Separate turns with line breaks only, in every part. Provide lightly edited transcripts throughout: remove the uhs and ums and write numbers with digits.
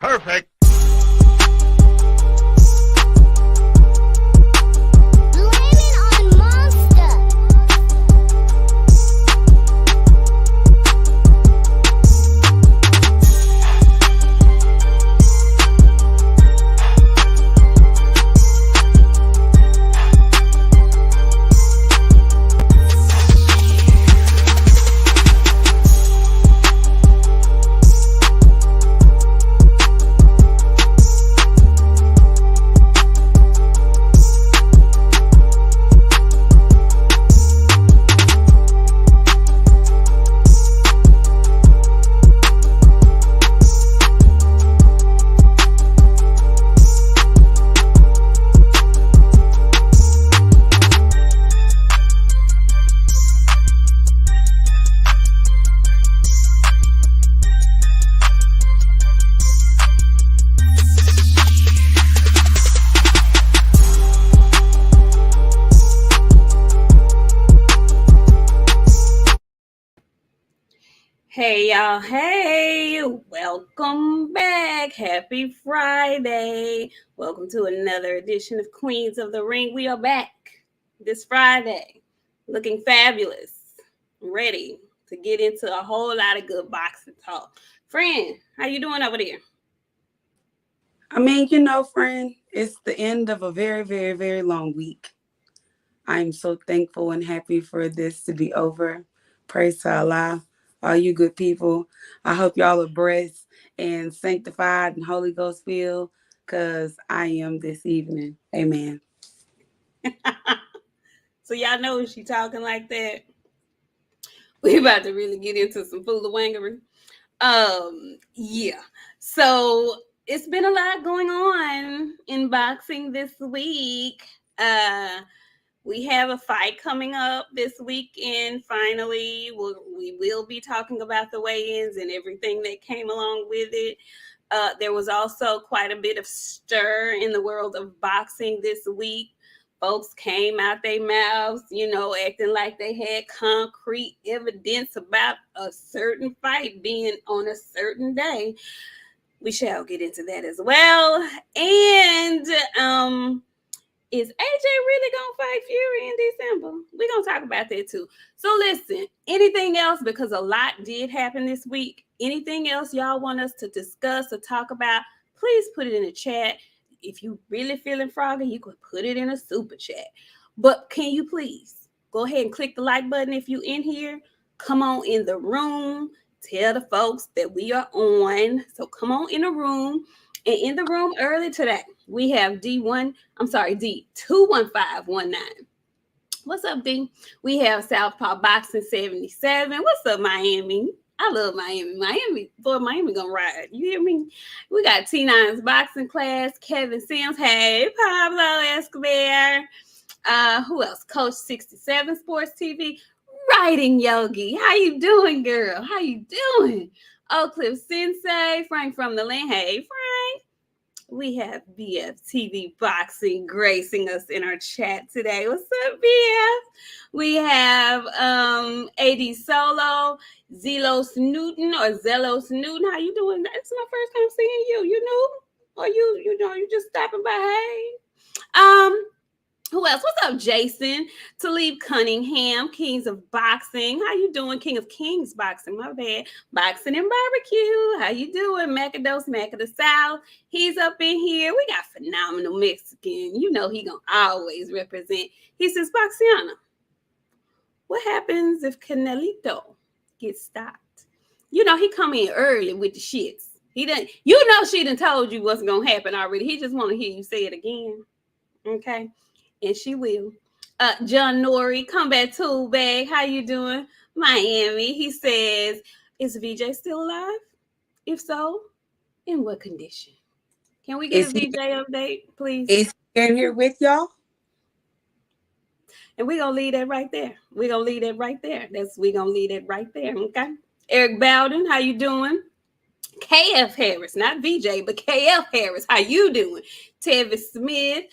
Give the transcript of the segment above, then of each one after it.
Perfect.
Hey y'all, hey, welcome back. Happy Friday. Welcome to another edition of Queens of the Ring. We are back this Friday looking fabulous, ready to get into a whole lot of good boxing talk. Friend, how you doing over there?
Friend, it's the end of a very, very, very long week. I'm so thankful and happy for this to be over. Praise to Allah, all you good people. I hope y'all are blessed and sanctified and Holy Ghost filled, because I am this evening. Amen.
So y'all know she talking like that. We about to really get into some fool-a-wangery. Yeah. So it's been a lot going on in boxing this week. We have a fight coming up this weekend. Finally, we will be talking about the weigh-ins and everything that came along with it. There was also quite a bit of stir in the world of boxing this week. Folks came out their mouths, acting like they had concrete evidence about a certain fight being on a certain day. We shall get into that as well. And is AJ really going to fight Fury in December? We're going to talk about that too. So listen, anything else, because a lot did happen this week. Anything else y'all want us to discuss or talk about, please put it in the chat. If you really feeling froggy, you could put it in a super chat. But can you please go ahead and click the like button if you in here? Come on in the room. Tell the folks that we are on. So come on in the room. And in the room early today, we have D21519. What's up, D? We have Southpaw Boxing 77. What's up, Miami? I love Miami. Miami gonna ride. You hear me? We got T9's boxing class. Kevin Sims. Hey, Pablo Escobar. Who else? Coach 67 Sports TV. Writing Yogi. How you doing, girl? How you doing? Oak Cliff Sensei. Frank from the land. Hey, Frank. We have BF Boxing gracing us in our chat today. What's up, BF? We have AD Solo, Zelos Newton. How you doing? It's my first time seeing you. You new? Or you just stopping by? Hey. Who else? What's up, Jason? Talib Cunningham, Kings of Boxing. How you doing? King of Kings Boxing, my bad. Boxing and Barbecue. How you doing? Macados, Mac of the South. He's up in here. We got phenomenal Mexican. You know he gonna always represent. He says, BOXIANA, what happens if Canelito gets stopped? He come in early with the shits. He didn't. She done told you what's gonna happen already. He just want to hear you say it again. Okay. And she will. John Nori, Combat Tool Bag. How you doing? Miami. He says, is VJ still alive? If so, in what condition? Can we get a VJ update, please?
Is he in here with y'all?
And we're going to leave that right there. We're going to leave that right there. Okay? Eric Bowden, how you doing? KF Harris, not VJ, but KF Harris. How you doing? Tevis Smith,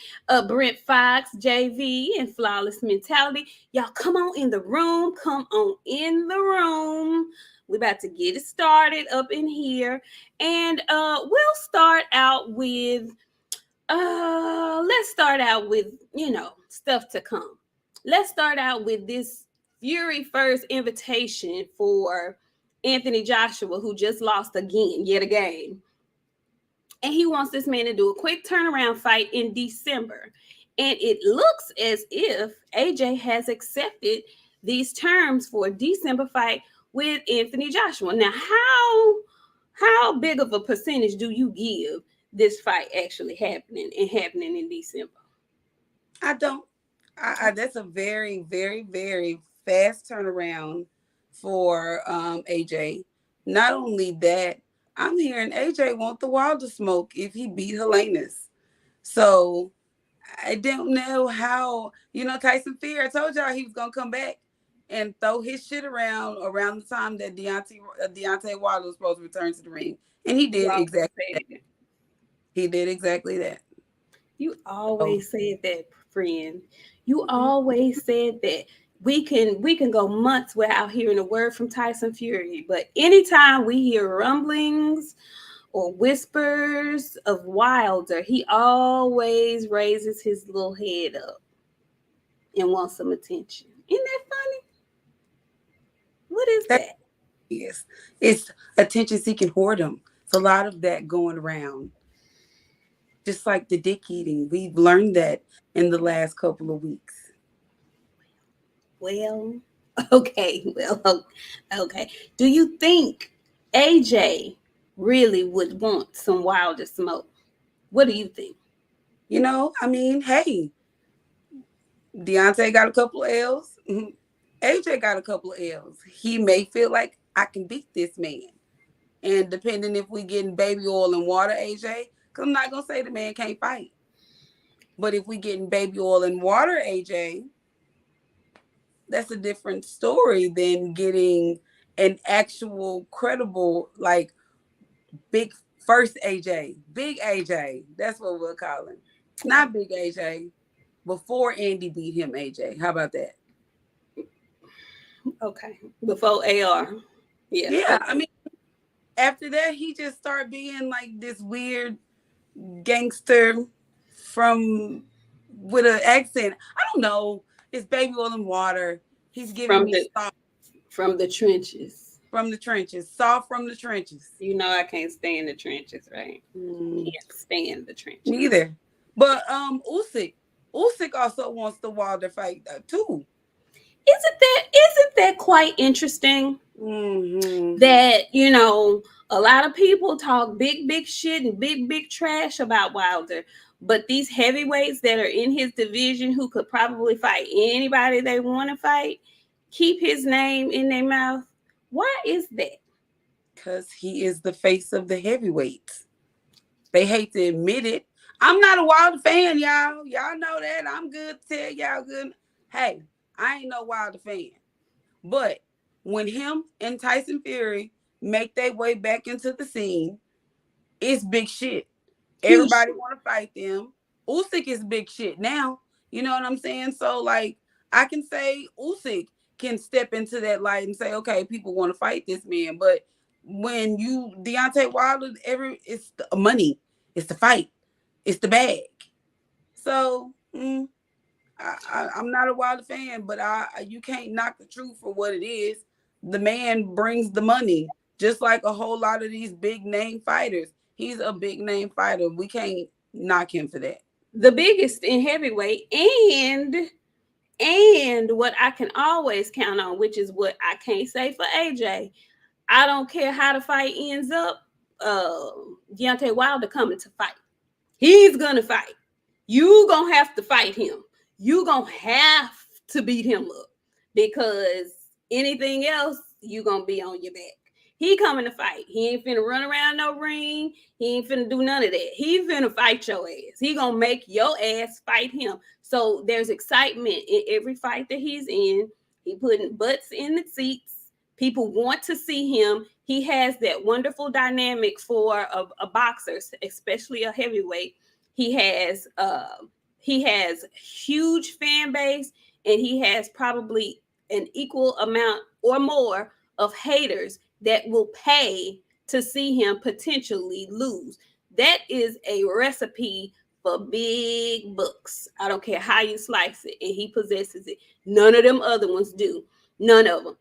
Brent Fox, JV, and Flawless Mentality. Y'all come on in the room. Come on in the room. We're about to get it started up in here. And we'll start out with let's start out with, stuff to come. Let's start out with this Fury first invitation for Anthony Joshua, who just lost again, yet again. And he wants this man to do a quick turnaround fight in December. And it looks as if AJ has accepted these terms for a December fight with Anthony Joshua. Now, how big of a percentage do you give this fight actually happening in December?
I don't. That's a very, very, very fast turnaround for AJ. Not only that, I'm hearing AJ want the Wilder smoke if he beat Helenius. So I don't know how, Tyson Fury, I told y'all he was going to come back and throw his shit around the time that Deontay Wilder was supposed to return to the ring. And he did exactly that. He did exactly that.
You always said that, friend. You always said that. We can go months without hearing a word from Tyson Fury, but anytime we hear rumblings or whispers of Wilder, he always raises his little head up and wants some attention. Isn't that funny? What is that?
Yes, it's attention-seeking whoredom. It's a lot of that going around. Just like the dick eating, we've learned that in the last couple of weeks.
Well, okay. Do you think AJ really would want some Wilder smoke? What do you think?
Hey, Deontay got a couple of L's. AJ got a couple of L's. He may feel like I can beat this man. And depending if we getting baby oil and water, AJ, because I'm not going to say the man can't fight. But if we getting baby oil and water, AJ, that's a different story than getting an actual credible, like, big first AJ. Big AJ. That's what we'll call him. Not big AJ. Before Andy beat him, AJ. How about that?
Okay. Before AR. Yeah.
Yeah. After that, he just started being like this weird gangster with an accent. I don't know. It's baby oil and water. He's giving me soft.
From the trenches.
From the trenches. Soft from the trenches.
I can't stand the trenches, right? Can't stand the trenches.
Neither. But Usyk also wants the Wilder fight too.
Isn't that quite interesting?
Mm-hmm.
That a lot of people talk big shit and big trash about Wilder, but these heavyweights that are in his division who could probably fight anybody they want to fight keep his name in their mouth. Why is that?
Because he is the face of the heavyweights. They hate to admit it. I'm not a Wilder fan, y'all. Y'all know that. I'm good to tell y'all good. Hey, I ain't no Wilder fan. But when him and Tyson Fury make their way back into the scene, it's big shit. Everybody want to fight them. Usyk is big shit now. You know what I'm saying? So, like, I can say Usyk can step into that light and say, okay, people want to fight this man. But when Deontay Wilder, it's the money. It's the fight. It's the bag. So, I'm not a Wilder fan, but you can't knock the truth for what it is. The man brings the money, just like a whole lot of these big name fighters. He's a big name fighter. We can't knock him for that.
The biggest in heavyweight, and what I can always count on, which is what I can't say for AJ. I don't care how the fight ends up. Deontay Wilder coming to fight. He's gonna fight. You gonna have to fight him. You gonna have to beat him up, because anything else, you gonna be on your back. He coming to fight. He ain't finna run around no ring. He ain't finna do none of that. He finna fight your ass. He gonna make your ass fight him. So there's excitement in every fight that he's in. He putting butts in the seats. People want to see him. He has that wonderful dynamic for a boxer, especially a heavyweight. He has huge fan base, and he has probably an equal amount or more of haters that will pay to see him potentially lose. That is a recipe for big bucks. I don't care how you slice it, and he possesses it. None of them other ones do. None of them.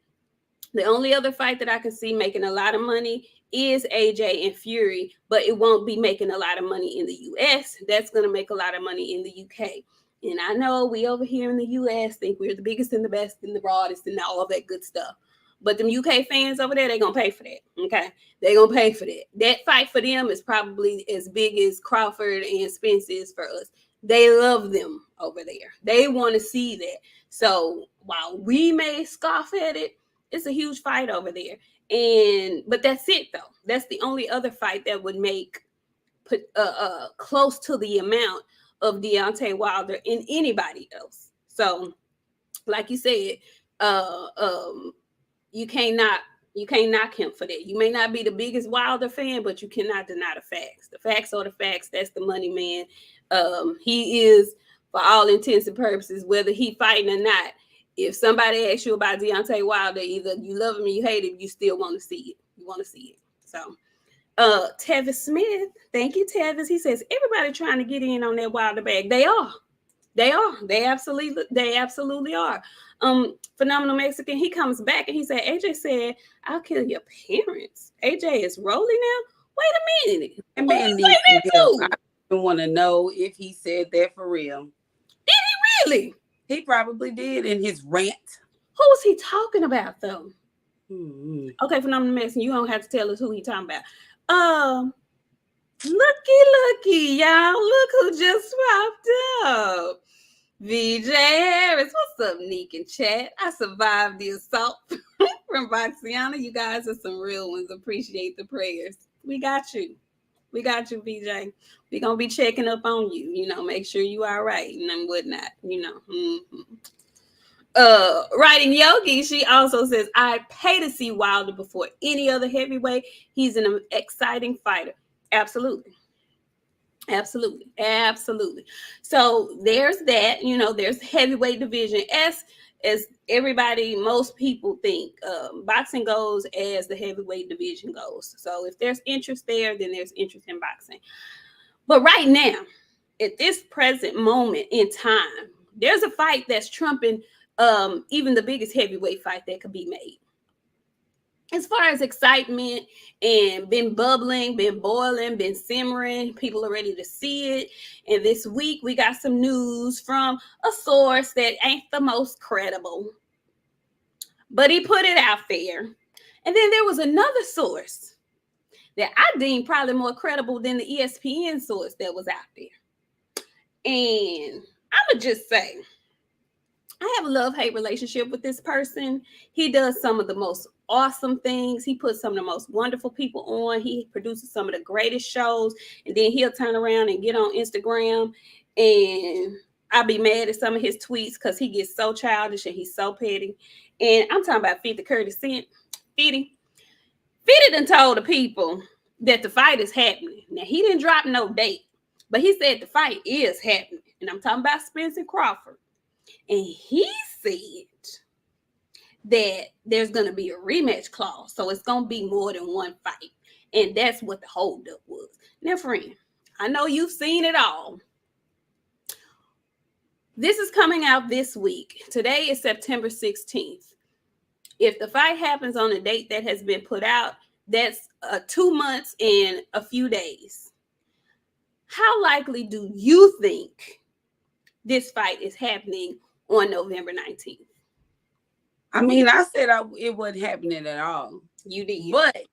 The only other fight that I can see making a lot of money is AJ and Fury, but it won't be making a lot of money in the US. That's going to make a lot of money in the UK. And I know we over here in the US think we're the biggest and the best and the broadest and all of that good stuff. But them UK fans over there, they're going to pay for that. Okay. They're going to pay for that. That fight for them is probably as big as Crawford and Spence is for us. They love them over there. They want to see that. So while we may scoff at it, it's a huge fight over there. But that's it though. That's the only other fight that would make close to the amount of Deontay Wilder in anybody else. So, like you said, you can't knock him for that. You may not be the biggest Wilder fan, but you cannot deny the facts. The facts are the facts. That's the money man. He is, for all intents and purposes, whether he fighting or not. If somebody asks you about Deontay Wilder, either you love him or you hate him, you still want to see it. You want to see it. So, Tevis Smith, thank you, Tevis. He says everybody trying to get in on that Wilder bag. They are. They absolutely are. Phenomenal Mexican. He comes back and he said, AJ said, "I'll kill your parents." AJ is rolling now. Wait a minute.
That man needs some help. I want to know if he said that for real.
Did he really?
He probably did in his rant.
Who was he talking about, though? Okay, Phenomenal Mexican, you don't have to tell us who he talking about. Looky, y'all. Look who just popped up. VJ Harris. What's up, Nik and chat? I survived the assault from BOXIANA. You guys are some real ones. Appreciate the prayers. We got you. We got you, VJ. We're going to be checking up on you, make sure you are right and whatnot, Writing Yogi, she also says, I pay to see Wilder before any other heavyweight. He's an exciting fighter. Absolutely. So there's that, there's heavyweight division. As everybody, most people think, boxing goes as the heavyweight division goes. So if there's interest there, then there's interest in boxing. But right now, at this present moment in time, there's a fight that's trumping even the biggest heavyweight fight that could be made. As far as excitement and been bubbling, been boiling, been simmering, people are ready to see it. And this week we got some news from a source that ain't the most credible, but he put it out there. And then there was another source that I deem probably more credible than the ESPN source that was out there. And I would just say, I have a love-hate relationship with this person. He does some of the most awesome things. He puts some of the most wonderful people on. He produces some of the greatest shows. And then he'll turn around and get on Instagram. And I'll be mad at some of his tweets because he gets so childish and he's so petty. And I'm talking about 50 Curtis Cent. 50 done told the people that the fight is happening. Now, he didn't drop no date, but he said the fight is happening. And I'm talking about Spence and Crawford. And he said that there's going to be a rematch clause. So it's going to be more than one fight. And that's what the holdup was. Now, friend, I know you've seen it all. This is coming out this week. Today is September 16th. If the fight happens on a date that has been put out, that's 2 months and a few days. How likely do you think this fight is happening on November 19th?
I mean, I said it wasn't happening at all.
You did.
But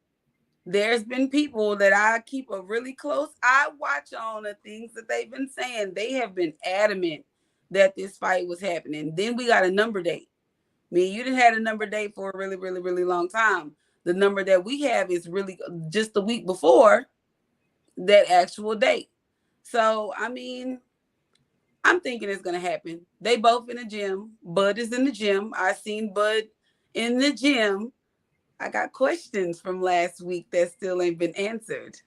there's been people that I keep a really close eye watch on the things that they've been saying. They have been adamant that this fight was happening. Then we got a number date. I mean, you didn't have a number date for a really, really, really long time. The number that we have is really just the week before that actual date. So, I mean, I'm thinking it's going to happen. They both in the gym. Bud is in the gym. I seen Bud in the gym I got questions from last week that still ain't been answered.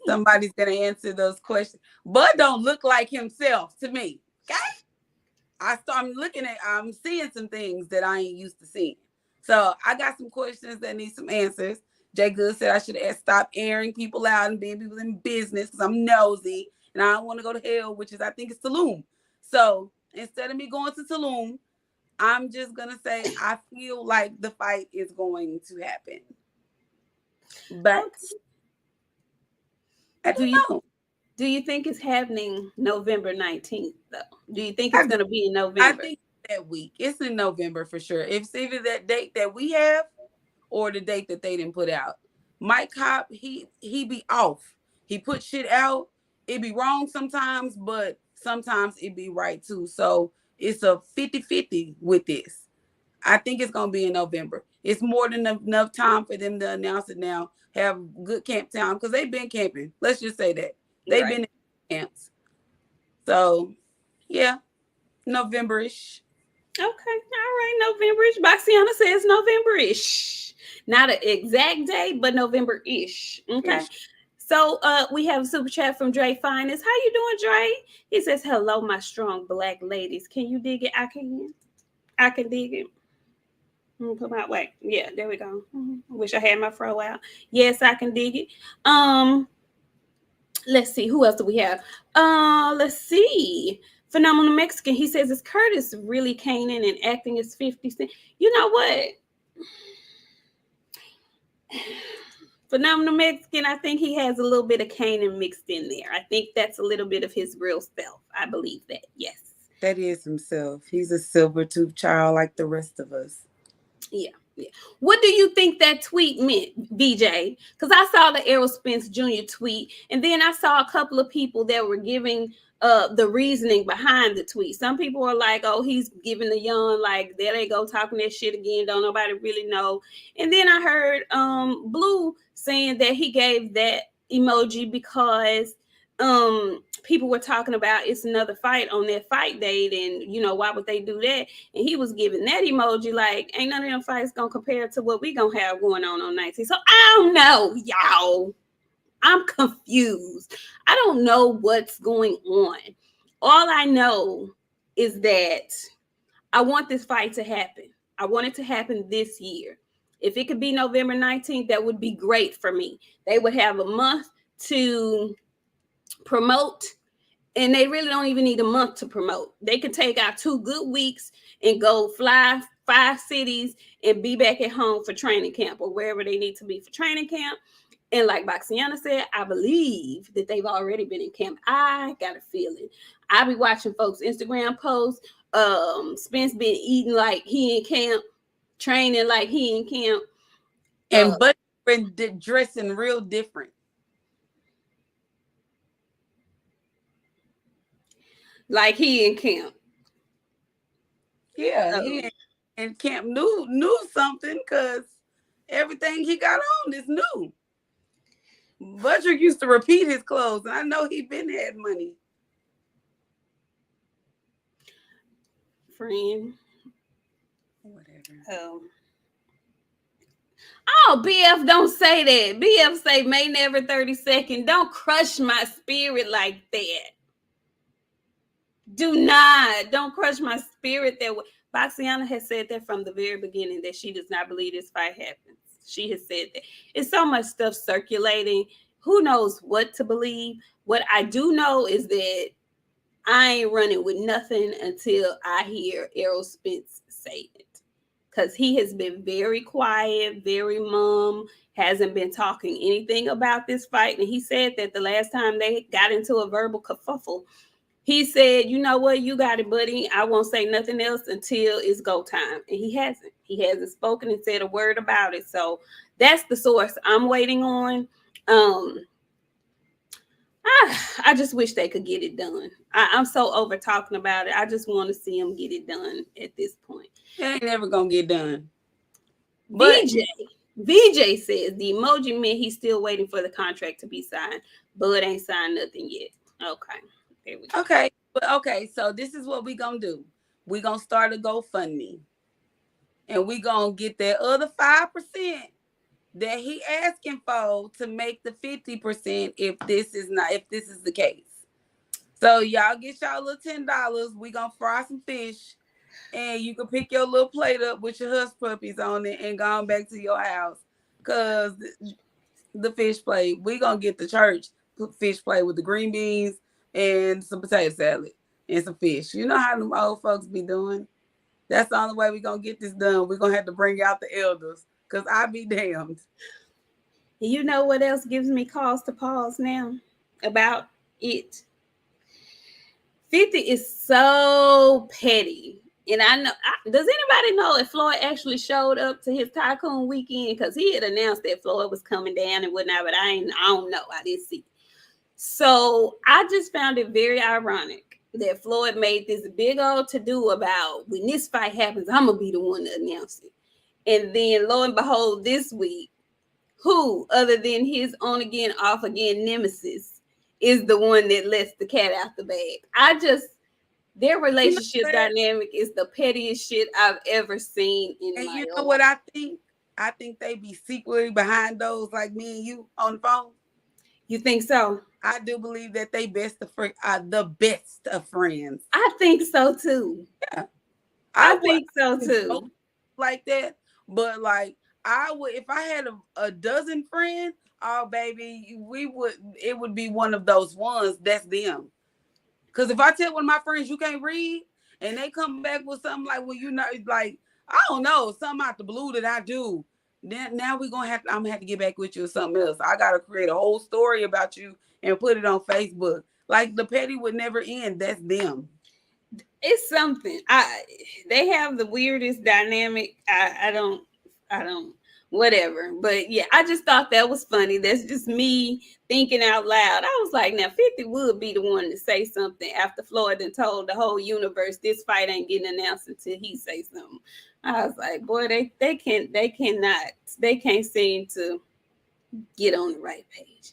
Somebody's gonna answer those questions. Bud don't look like himself to me. Okay. I'm seeing some things that I ain't used to seeing. So I got some questions that need some answers. Jay Good said I should stop airing people out and being people in business because I'm nosy and I don't want to go to hell, which is I think it's Tulum. So instead of me going to Tulum, I'm just gonna say I feel like the fight is going to happen. But
Okay.
I
Do
don't
you
know.
do you think it's happening November 19th though? Do you think it's
I,
going to be in
I
November?
think that week. It's in November for sure. It's either that date that we have or the date that they didn't put out. Mike Hop, he be off. He put shit out. It be wrong sometimes, but sometimes it be right too. So it's a 50-50 with this. I think it's gonna be in November. It's more than enough time for them to announce it now. Have good camp time because they've been camping. Let's just say that they've
Right.
been in camps. So yeah, November-ish.
Okay. All right. November-ish. Boxiana says November-ish. Not an exact date, but November-ish. Okay.
Ish.
So we have a super chat from Dre Finest. How you doing, Dre? He says, hello, my strong black ladies. Can you dig it? I can. I can dig it. Put my wait. Yeah, there we go. Wish I had my fro out. Yes, I can dig it. Um, let's see. Who else do we have? Let's see. Phenomenal Mexican. He says, is Curtis really Kanan and acting as 50 Cent? You know what? Phenomenal Mexican, I think he has a little bit of Kanan mixed in there. I think that's a little bit of his real self. I believe that. Yes.
That is himself. He's a silver tooth child like the rest of us.
Yeah. Yeah. What do you think that tweet meant, BJ? Because I saw the Errol Spence Jr. tweet, and then I saw a couple of people that were giving the reasoning behind the tweet. Some people are like, oh, he's giving the young, like, there they go talking that shit again. Don't nobody really know. And then I heard Blue saying that he gave that emoji because people were talking about it's another fight on their fight date, and you know, why would they do that? And he was giving that emoji like ain't none of them fights gonna compare to what we gonna have going on 19. So I don't know, y'all. I'm confused. I don't know what's going on. All I know is that I want this fight to happen. I want it to happen this year. If it could be November 19th, that would be great for me. They would have a month to promote, and they really don't even need a month to promote. They could take out 2 good weeks and go fly 5 cities and be back at home for training camp or wherever they need to be for training camp. And like Boxiana said, I believe that they've already been in camp. I got a feeling. I be watching folks' Instagram posts. Spence been eating like he in camp, training like he in camp.
And but been dressing real different.
Like he in camp.
Yeah, he and Camp knew something because everything he got on is new. Butcher used to repeat his clothes, and I know he been had money.
Friend.
Whatever.
Oh, BF, don't say that. BF say May never 32nd. Don't crush my spirit like that. Do not. Don't crush my spirit that way. Boxiana has said that from the very beginning that she does not believe this fight happens. She has said that. It's so much stuff circulating. Who knows what to believe? What I do know is that I ain't running with nothing until I hear Errol Spence say it. Because he has been very quiet, very mum, hasn't been talking anything about this fight. And he said that the last time they got into a verbal kerfuffle, he said, you know what, you got it, buddy. I won't say nothing else until it's go time. And he hasn't. He hasn't spoken and said a word about it. So that's the source I'm waiting on. I just wish they could get it done. I'm so over talking about it. I just want to see them get it done at this point.
It ain't never gonna get done. But
VJ says the emoji meant he's still waiting for the contract to be signed. Bud ain't signed nothing yet. Okay. There we go.
okay, so this is what we gonna do. We gonna start a GoFundMe. and we gonna get that other 5% that he asking for to make the 50% if this is the case. So y'all get y'all little $10. We gonna fry some fish, and you can pick your little plate up with your hush puppies on it and go on back to your house. Cause the fish plate, we gonna get the church fish plate with the green beans and some potato salad and some fish. You know how them old folks be doing. That's the only way we gonna get this done. We're gonna have to bring out the elders, cause I be damned.
You know what else gives me cause to pause now about it? 50 is so petty. And I know, does anybody know if Floyd actually showed up to his tycoon weekend? Because he had announced that Floyd was coming down and whatnot, but I don't know. I didn't see. So I just found it very ironic that Floyd made this big old to-do about when this fight happens, I'm going to be the one to announce it. And then lo and behold, this week, who other than his on again, off again nemesis is the one that lets the cat out the bag. Their relationship dynamic is the pettiest shit I've ever seen in my life. And you know
what I think? I think they be secretly behind those like me and you on the phone.
You think so?
I do believe that they are the best of friends.
I think so too.
Yeah.
I think so too.
Like that. But like I would, if I had a dozen friends, oh baby, it would be one of those ones that's them. Because if I tell one of my friends you can't read and they come back with something like, well, like, I don't know, something out the blue that I do, then now I'm gonna have to get back with you or something else. I gotta create a whole story about you and put it on Facebook. Like the petty would never end. That's them.
It's something. They have the weirdest dynamic. I don't whatever. But yeah, I just thought that was funny. That's just me thinking out loud. I was like, now 50 would be the one to say something after Floyd and told the whole universe this fight ain't getting announced until he say something. I was like, boy, they can't seem to get on the right page.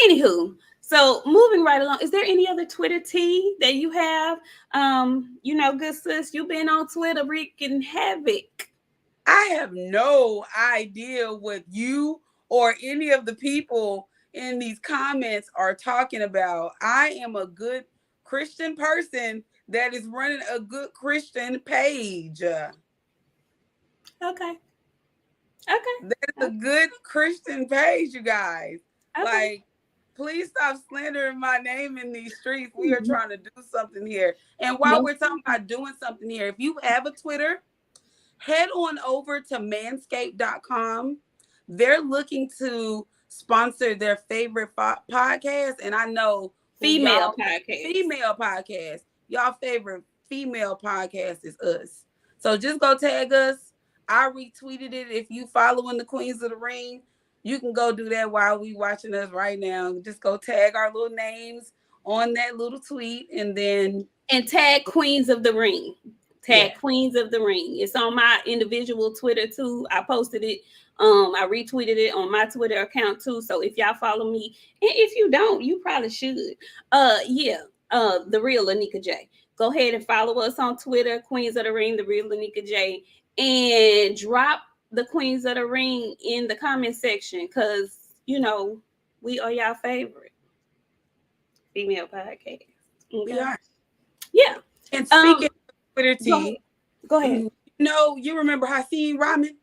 Anywho, so moving right along, is there any other Twitter tea that you have? Good sis, you've been on Twitter wreaking havoc.
I have no idea what you or any of the people in these comments are talking about. I am a good Christian person that is running a good Christian page.
Okay.
That is a good Christian page, you guys. Okay. Like, please stop slandering my name in these streets. We are trying to do something here. And while we're talking about doing something here, if you have a Twitter, head on over to manscaped.com. They're looking to sponsor their favorite podcast. And I know
female podcast.
Y'all favorite female podcast is us. So just go tag us. I retweeted it. If you following the Queens of the Ring, you can go do that while we watching us right now. Just go tag our little names on that little tweet and
tag Queens of the Ring. Queens of the Ring. It's on my individual Twitter too. I posted it. I retweeted it on my Twitter account too. So if y'all follow me, and if you don't, you probably should. The real Nik J. Go ahead and follow us on Twitter, Queens of the Ring, the real Nik J, and drop the Queens of the Ring in the comment section because we are y'all favorite female podcast. Okay.
We are.
Yeah.
And speaking Twitter tea.
Go ahead.
You remember Hakeem Rahman?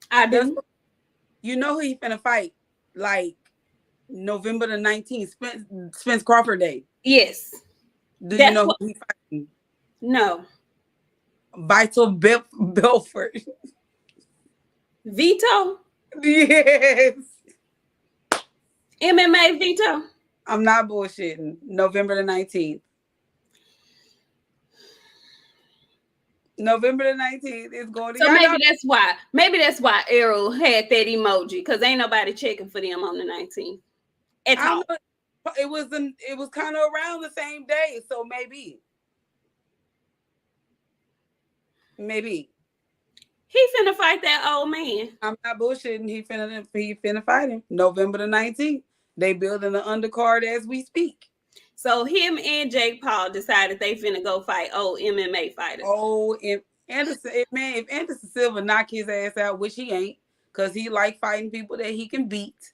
I do.
You know who he finna fight like November the 19th, Spence Crawford Day.
Yes.
Do you know who he fighting?
No.
Vital Belfort.
Vito?
Yes.
MMA Vito?
I'm not bullshitting. November the 19th. November the 19th is going to.
So maybe that's why Errol had that emoji because ain't nobody checking for them on the 19th. At all.
It was kind of around the same day, so maybe.
He finna fight that old man.
I'm not bullshitting. He finna fight him November the 19th. They building an undercard as we speak.
So him and Jake Paul decided they finna go fight old MMA fighters.
Anderson, if Anderson Silva knock his ass out, which he ain't, because he like fighting people that he can beat.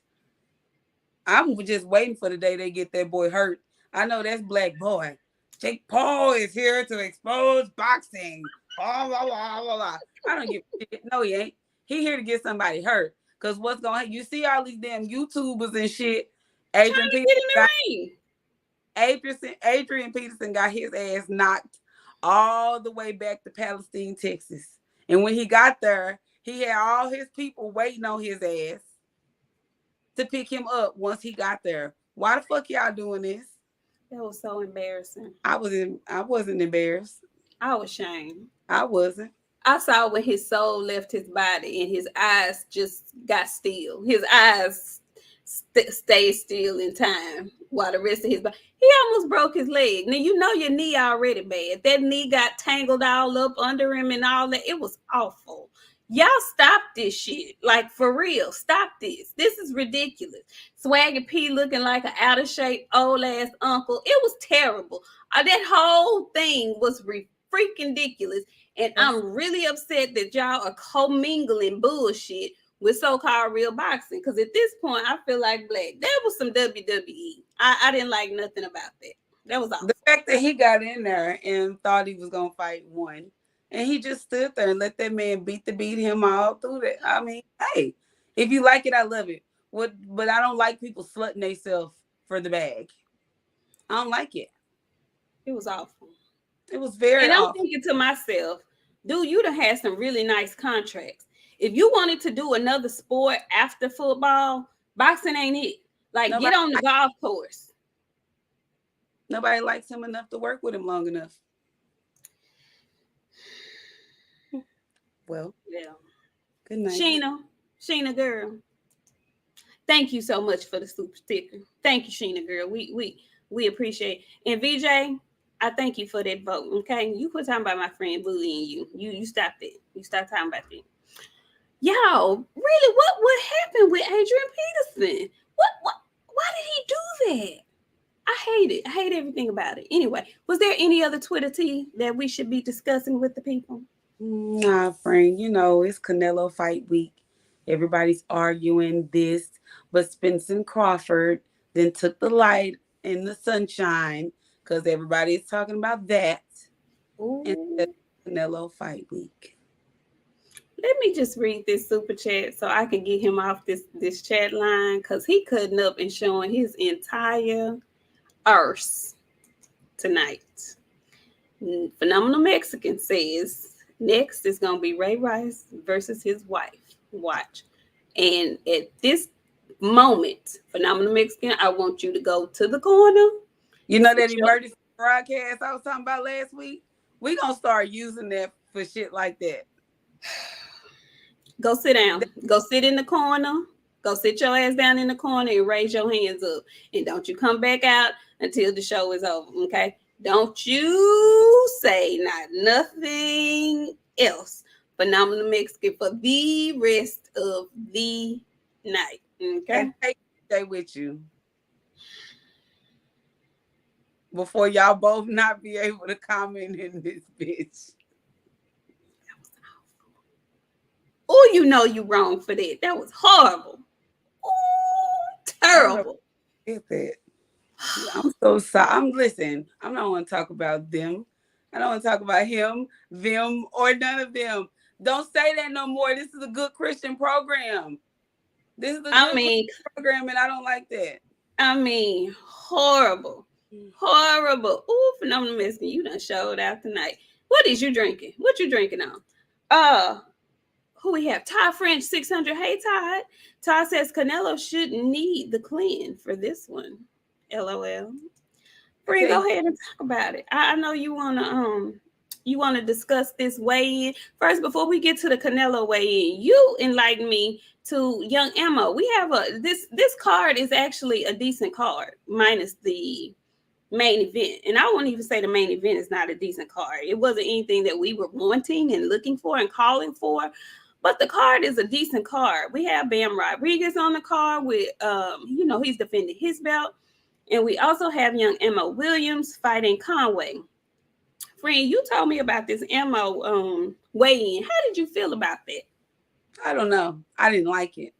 I'm just waiting for the day they get that boy hurt. I know that's Black Boy. Jake Paul is here to expose boxing. Blah, blah, blah, blah, blah. I don't give a shit. No, he ain't. He here to get somebody hurt. Because what's going on? You see all these damn YouTubers and shit.
Trying
Adrian
to
Peterson
get in the
got,
ring.
Adrian Peterson got his ass knocked all the way back to Palestine, Texas. And when he got there, he had all his people waiting on his ass to pick him up once he got there. Why the fuck y'all doing this?
That was so embarrassing.
I wasn't embarrassed.
I was ashamed.
I wasn't.
I saw when his soul left his body and his eyes just got still. His eyes stayed still in time while the rest of his body. He almost broke his leg. Now, you know your knee already bad. That knee got tangled all up under him and all that. It was awful. Y'all stop this shit. Like, for real. Stop this. This is ridiculous. Swaggy P looking like an out of shape old ass uncle. It was terrible. That whole thing was freaking ridiculous. And I'm really upset that y'all are commingling bullshit with so-called real boxing. Because at this point, I feel like Black. That was some WWE. I didn't like nothing about that. That was awful.
The fact that he got in there and thought he was going to fight one. And he just stood there and let that man beat him all through that. I mean, hey, if you like it, I love it. But I don't like people slutting themselves for the bag. I don't like it.
It was awful.
It was very
And I'm
awful.
thinking to myself, dude, you done had some really nice contracts. If you wanted to do another sport after football, boxing ain't it. Like, get on the golf course.
Nobody likes him enough to work with him long enough. Well,
yeah.
Good night.
Sheena girl. Thank you so much for the super sticker. Thank you, Sheena girl. We appreciate it. And VJ, I thank you for that vote. Okay, you quit talking about my friend bullying you. You stop it. You stop talking about that. Y'all, really, what happened with Adrian Peterson? Why did he do that? I hate it. I hate everything about it. Anyway, was there any other Twitter tea that we should be discussing with the people?
Nah, friend. You know, it's Canelo fight week. Everybody's arguing this, but Spence and Crawford then took the light in the sunshine because everybody's talking about that instead of Canelo fight week.
Let me just read this super chat so I can get him off this chat line because he cutting up and showing his entire arse tonight. Phenomenal Mexican says next is going to be Ray Rice versus his wife. Watch. And at this moment, Phenomenal Mexican, I want you to go to the corner.
You know that emergency broadcast I was talking about last week? We're going to start using that for shit like that.
Go sit down. Go sit in the corner. Go sit your ass down in the corner and raise your hands up. And don't you come back out until the show is over, okay? Don't you say nothing else. Phenomenal Mexican for the rest of the night, okay?
And take stay with you before y'all both not be able to comment in this bitch.
Oh, you know you wrong for that. That was horrible. Oh, terrible.
Get that. I'm so sorry. Listen, I don't want to talk about them. I don't want to talk about him, them, or none of them. Don't say that no more. This is a good Christian program. This is a good Christian program, and I don't like that.
I mean, horrible. Horrible. Ooh, Phenomenal Mexican, you done showed out tonight. What is you drinking? What you drinking on? Who we have? Todd French 600. Hey, Todd. Todd says Canelo shouldn't need the clean for this one. LOL. Bree, go ahead and talk about it. I know you wanna discuss this weigh-in. First, before we get to the Canelo weigh-in, you enlighten me to Young Emma. We have this card is actually a decent card, minus the main event. And I won't even say the main event is not a decent card. It wasn't anything that we were wanting and looking for and calling for. But the card is a decent card. We have Bam Rodriguez on the card with, he's defending his belt. And we also have young Emma Williams fighting Conway Friend, you told me about this MO weigh-in. How did you feel about that?
I don't know. I didn't like it.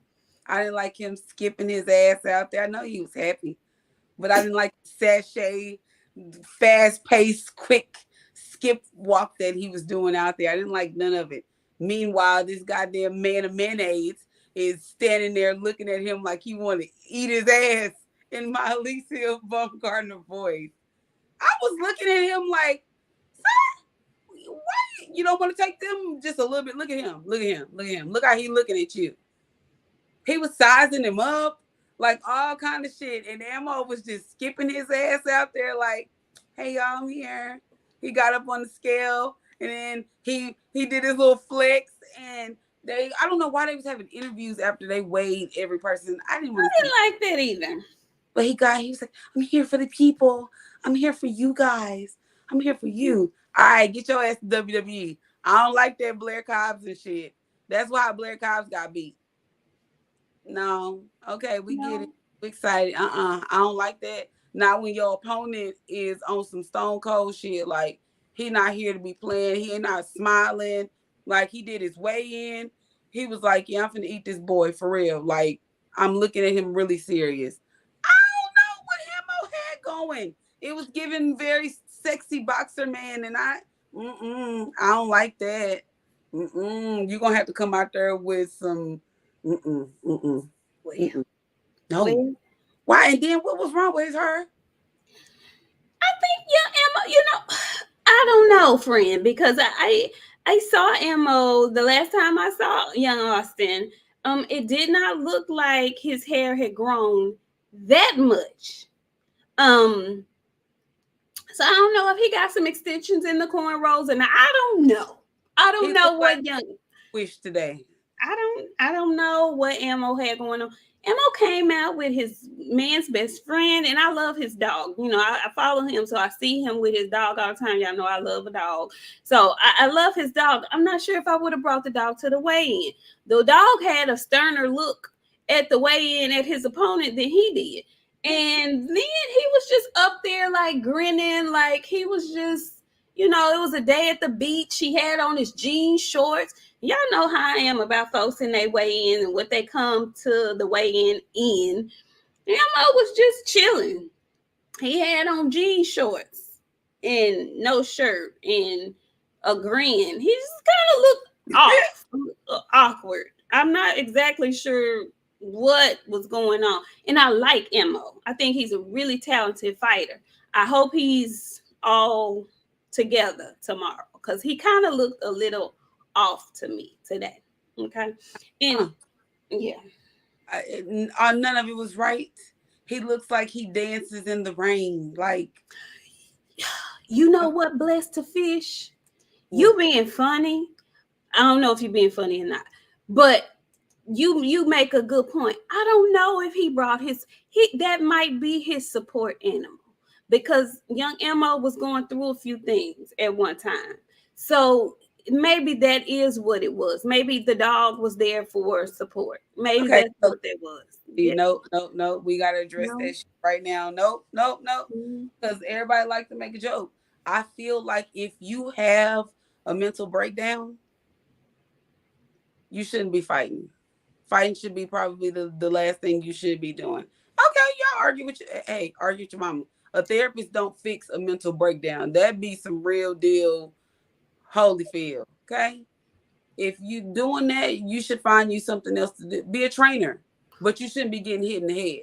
I didn't like him skipping his ass out there. I know he was happy, but I didn't like the sachet, fast-paced, quick skip walk that he was doing out there. I didn't like none of it. Meanwhile, this goddamn man of mayonnaise is standing there looking at him like he want to eat his ass in my Alicia Baumgartner voice. I was looking at him like, why you don't want to take them just a little bit? Look at him. Look at him. Look at him. Look how he looking at you. He was sizing him up, like all kind of shit. And Ammo was just skipping his ass out there like, hey, y'all, I'm here. He got up on the scale and then he did his little flex. And I don't know why they was having interviews after they weighed every person. I didn't
like that either.
But he was like, I'm here for the people. I'm here for you guys. I'm here for you. All right, get your ass to WWE. I don't like that Blair Cobbs and shit. That's why Blair Cobbs got beat. No. Okay, we get it. We excited. I don't like that. Not when your opponent is on some stone cold shit. Like, he not here to be playing. He ain't not smiling. Like, he did his weigh-in. He was like, yeah, I'm finna eat this boy for real. Like, I'm looking at him really serious. I don't know what Hemo had going. It was giving very sexy boxer man, and I don't like that. You're gonna have to come out there with some no.
Well,
why? And then what was wrong with his hair?
I think Emma, I don't know, friend, because I saw Emma the last time I saw young Austin. It did not look like his hair had grown that much. So I don't know if he got some extensions in the cornrows, and I don't know. I don't know what like young
wish today.
I don't know what Ammo had going on. Ammo came out with his man's best friend, and I love his dog. You know, I follow him, so I see him with his dog all the time. Y'all know I love a dog. So I love his dog. I'm not sure if I would have brought the dog to the weigh-in. The dog had a sterner look at the weigh-in at his opponent than he did. And then he was just up there like grinning, like he was just, it was a day at the beach. He had on his jean shorts. Y'all know how I am about folks in their weigh-in and what they come to the weigh-in in. Ammo was just chilling. He had on jean shorts and no shirt and a grin. He just kind of looked awkward. I'm not exactly sure what was going on. And I like Mo. I think he's a really talented fighter. I hope he's all together tomorrow because he kind of looked a little off to me today. Okay. And yeah.
None of it was right. He looks like he dances in the rain. Like,
you know what, Blessed to Fish? You being funny. I don't know if you're being funny or not, but you make a good point. I don't know if he brought that might be his support animal because young Mo was going through a few things at one time. So maybe that is what it was. Maybe the dog was there for support. Maybe that's what that was.
No. We got to address that shit right now. Nope. Because everybody like to make a joke. I feel like if you have a mental breakdown, you shouldn't be fighting. Fighting should be probably the last thing you should be doing. Okay, y'all argue with your mama. A therapist don't fix a mental breakdown. That'd be some real deal Holyfield. Okay? If you doing that, you should find you something else to do. Be a trainer. But you shouldn't be getting hit in the head.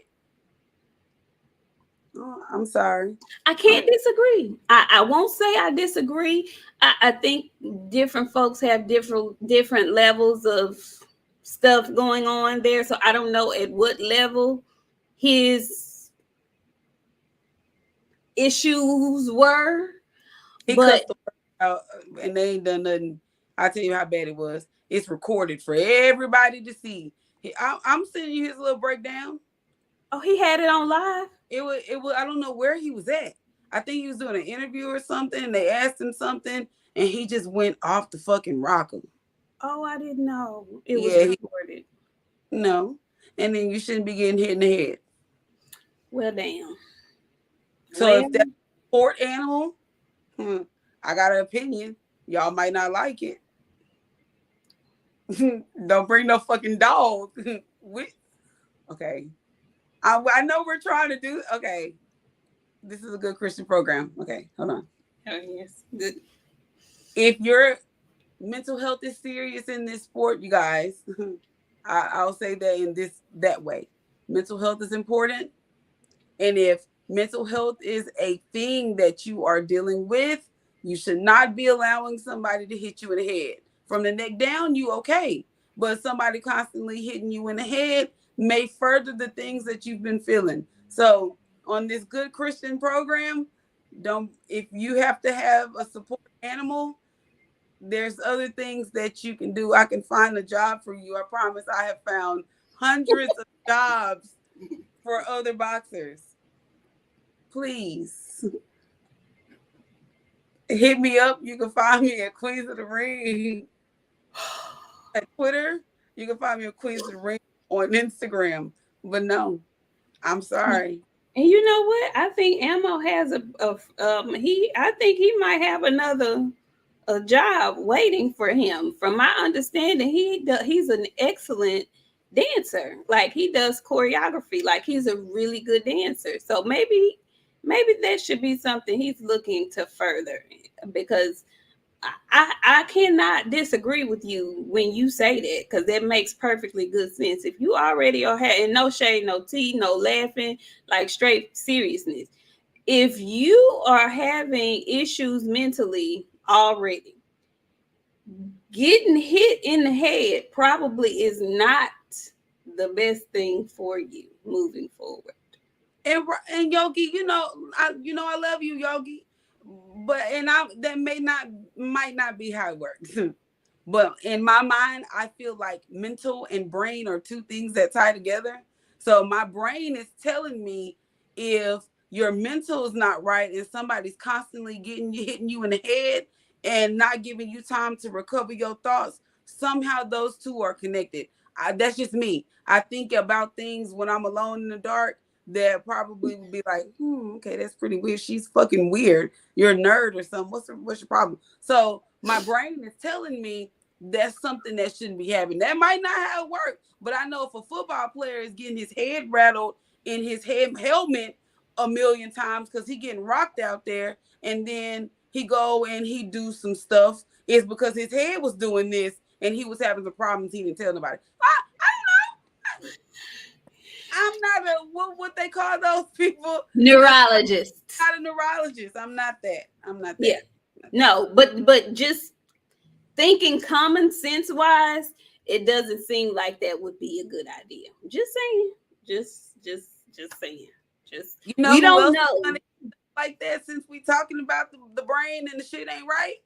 Oh, I'm sorry.
I can't disagree. I won't say I disagree. I think different folks have different levels of stuff going on there. So I don't know at what level his issues were.
He cussed the word out and they ain't done nothing. I'll tell you how bad it was. It's recorded for everybody to see. I'm sending you his little breakdown.
Oh, he had it on live?
It was I don't know where he was at. I think he was doing an interview or something. They asked him something and he just went off the fucking rocker.
Oh, I didn't know. It was recorded.
No. And then you shouldn't be getting hit in the head.
Well, damn.
So if that's a support animal, I got an opinion. Y'all might not like it. Don't bring no fucking dog. Okay. I know we're trying to do. Okay. This is a good Christian program. Okay. Hold on.
Oh, yes. Good.
If your mental health is serious in this sport, you guys, I'll say that that way. Mental health is important. And if mental health is a thing that you are dealing with, you should not be allowing somebody to hit you in the head. From the neck down, you okay. But somebody constantly hitting you in the head may further the things that you've been feeling. So on this good Christian program, if you have to have a support animal, there's other things that you can do. I can find a job for you. I promise I have found hundreds of jobs for other boxers. Please hit me up. You can find me at Queens of the Ring at Twitter. You can find me at Queens of the Ring on Instagram. But no, I'm sorry.
And you know what? I think Ammo has I think he might have a job waiting for him. From my understanding, he's an excellent dancer. Like, he does choreography. Like, he's a really good dancer. So maybe that should be something he's looking to further, because I cannot disagree with you when you say that, because that makes perfectly good sense. If you already are having, no shade, no tea, no laughing, like straight seriousness. If you are having issues mentally already, getting hit in the head probably is not the best thing for you moving forward.
And Yogi, I love you, Yogi. But that might not be how it works. But in my mind, I feel like mental and brain are two things that tie together. So my brain is telling me if your mental is not right and somebody's constantly hitting you in the head and not giving you time to recover your thoughts, somehow those two are connected. That's just me. I think about things when I'm alone in the dark that probably would be like, okay, that's pretty weird. She's fucking weird. You're a nerd or something. What's your problem? So my brain is telling me that's something that shouldn't be happening. That might not how it works, but I know if a football player is getting his head rattled in his helmet a million times because he getting rocked out there, and then he go and he do some stuff, it's because his head was doing this and he was having some problems he didn't tell nobody. I don't know. I'm not what they call those people.
Neurologist.
I'm not a neurologist. I'm not that.
Yeah. No, but just thinking common sense wise, it doesn't seem like that would be a good idea. Just saying. Just saying. Just, we don't know.
Like that, since we talking about the brain and the shit ain't right.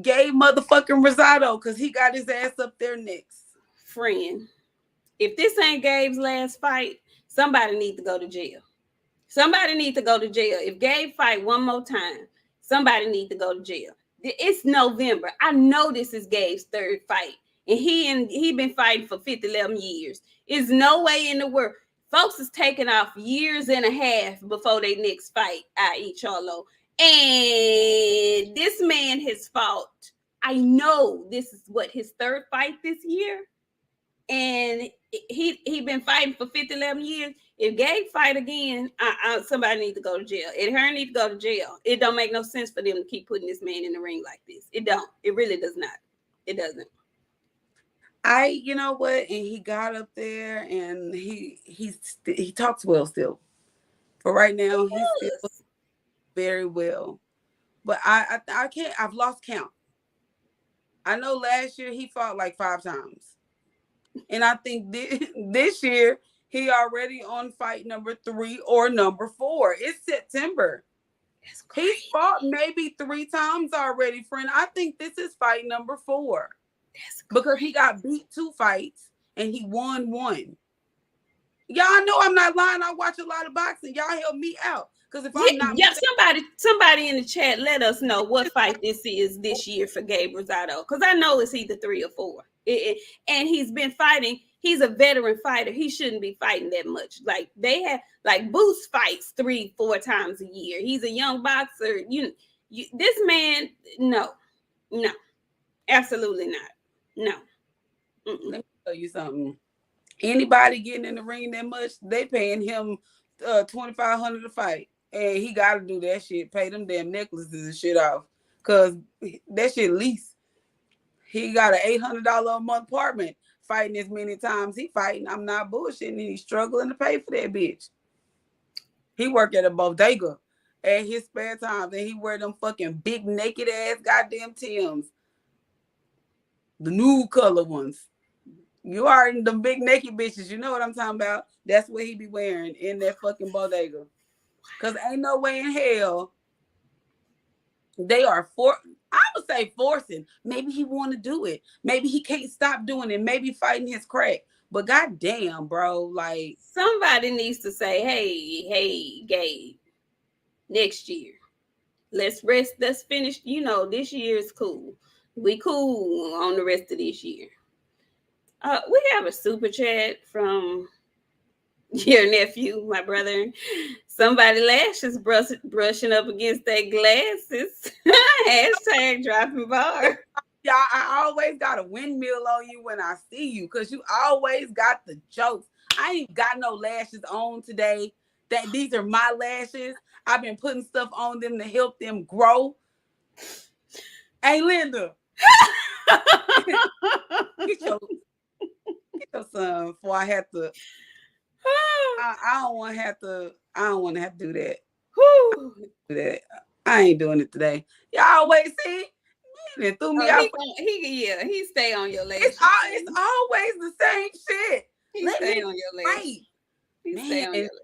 Gabe motherfucking Rosado, because he got his ass up there next.
Friend, if this ain't Gabe's last fight, somebody need to go to jail. Somebody need to go to jail. If Gabe fight one more time, somebody need to go to jail. It's November. I know this is Gabe's third fight, and he been fighting for 11 years. There's no way in the world. Folks is taking off years and a half before their next fight, i.e. Charlo. And this man has fought. I know this is his third fight this year. And he been fighting for 11 years. If Gabe fight again, somebody need to go to jail. And her need to go to jail. It don't make no sense for them to keep putting this man in the ring like this. It don't. It really does not. It doesn't.
You know what? And he got up there and he talks well still. But right now he's still very well. But I can't. I've lost count. I know last year he fought like 5 times, and I think this year he already on fight number 3 or number 4. It's September. He's fought maybe 3 times already, friend. I think this is fight number 4. Because he got beat 2 fights and he won 1. Y'all know I'm not lying. I watch a lot of boxing. Y'all help me out. Because if I'm not
somebody in the chat, let us know what fight this is this year for Gabe Rosado. Because I know it's either 3 or 4. And he's been fighting. he's a veteran fighter. He shouldn't be fighting that much. Like they have, like Boots fights 3-4 times a year. He's a young boxer. This man, no, absolutely not. No.
Let me tell you something. Anybody getting in the ring that much, they paying him $2,500 to fight, and he got to do that shit. Pay them damn necklaces and shit off, cause that shit lease. He got an $800 a month apartment. Fighting as many times he fighting, I'm not bullshitting. And he's struggling to pay for that bitch. He work at a bodega at his spare time, and he wear them fucking big naked ass goddamn Tims, the nude color ones. You are in the big naked bitches. You know what I'm talking about. That's what he be wearing in that fucking bodega. Cause ain't no way in hell they are I would say forcing. Maybe he want to do it. Maybe he can't stop doing it. Maybe fighting his crack. But goddamn, bro, like
somebody needs to say, hey, Gabe, next year, let's rest. Let's finish. This year is cool. We cool on the rest of this year. We have a super chat from your nephew, my brother. Somebody lashes brushing up against their glasses. Hashtag dropping bar.
Yeah, I always got a windmill on you when I see you, because you always got the jokes. I ain't got no lashes on today. That these are my lashes. I've been putting stuff on them to help them grow. Hey, Linda. Get your son before I have to. I don't want to have to do that. Do that. I ain't doing it today. Y'all always see. It threw me out.
He stay on your lashes.
It's always the same shit.
He stay on your lashes. He stay on your lashes.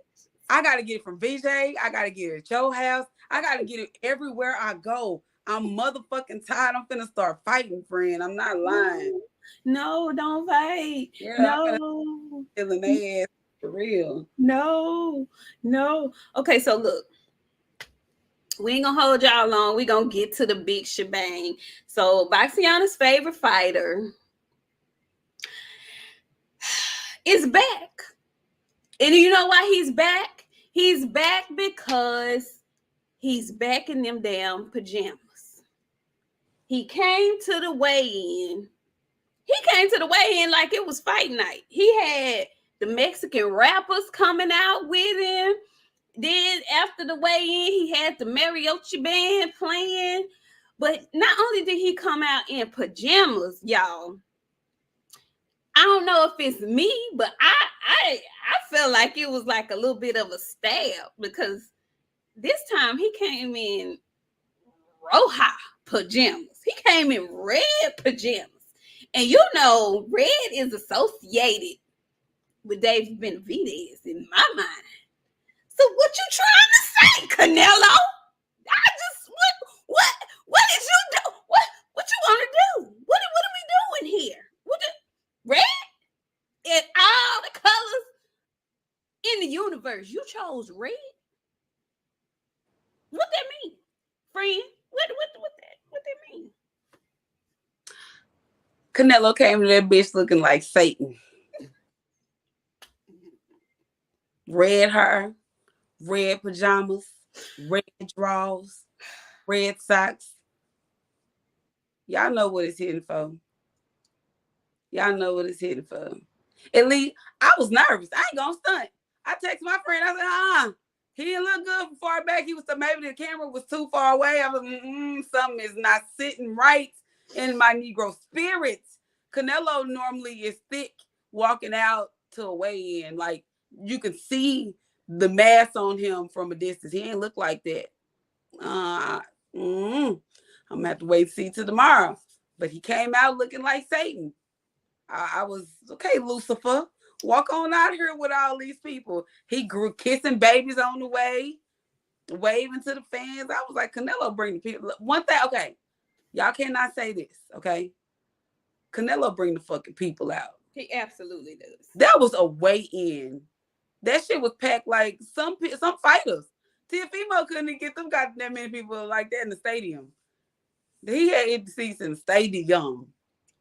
I gotta get it from VJ. I gotta get it at your house. I gotta get it everywhere I go. I'm motherfucking tired. I'm finna start fighting, friend. I'm not lying.
No, don't fight. Yeah, no.
Killing their ass for real.
No. Okay, so look. We ain't gonna hold y'all long. We gonna get to the big shebang. So BOXIANA's favorite fighter is back. And you know why he's back? He's back because he's back in them damn pajamas. He came to the weigh-in. Like it was fight night. He had the Mexican rappers coming out with him. Then after the weigh-in, he had the mariachi band playing. But not only did he come out in pajamas, y'all, I don't know if it's me, but I felt like it was like a little bit of a stab, because this time he came in Roja pajamas. He came in red pajamas. And red is associated with Dave Benavidez in my mind. So what you trying to say, Canelo? What did you do? What you want to do? What are we doing here? Red? And all the colors in the universe. You chose red? What that mean? Friend? What that mean?
Canelo came to that bitch looking like Satan. Red hair, red pajamas, red drawers, red socks. Y'all know what it's hitting for. At least I was nervous. I ain't gonna stunt. I texted my friend. I said, he didn't look good from far back. He was, maybe the camera was too far away. I was something is not sitting right in my Negro spirit. Canelo normally is thick walking out to a weigh-in. Like, you can see the mass on him from a distance. He ain't look like that. I'm gonna have to wait and see till tomorrow. But he came out looking like Satan. I was, okay, Lucifer, walk on out here with all these people. He grew kissing babies on the way, waving to the fans. I was like, Canelo, bring the people. One thing, okay, y'all cannot say this, okay? Canelo bring the fucking people out.
He absolutely does.
That was a weigh-in. That shit was packed like some fighters. Teofimo couldn't get them got that many people like that in the stadium. He had empty seats in the stadium.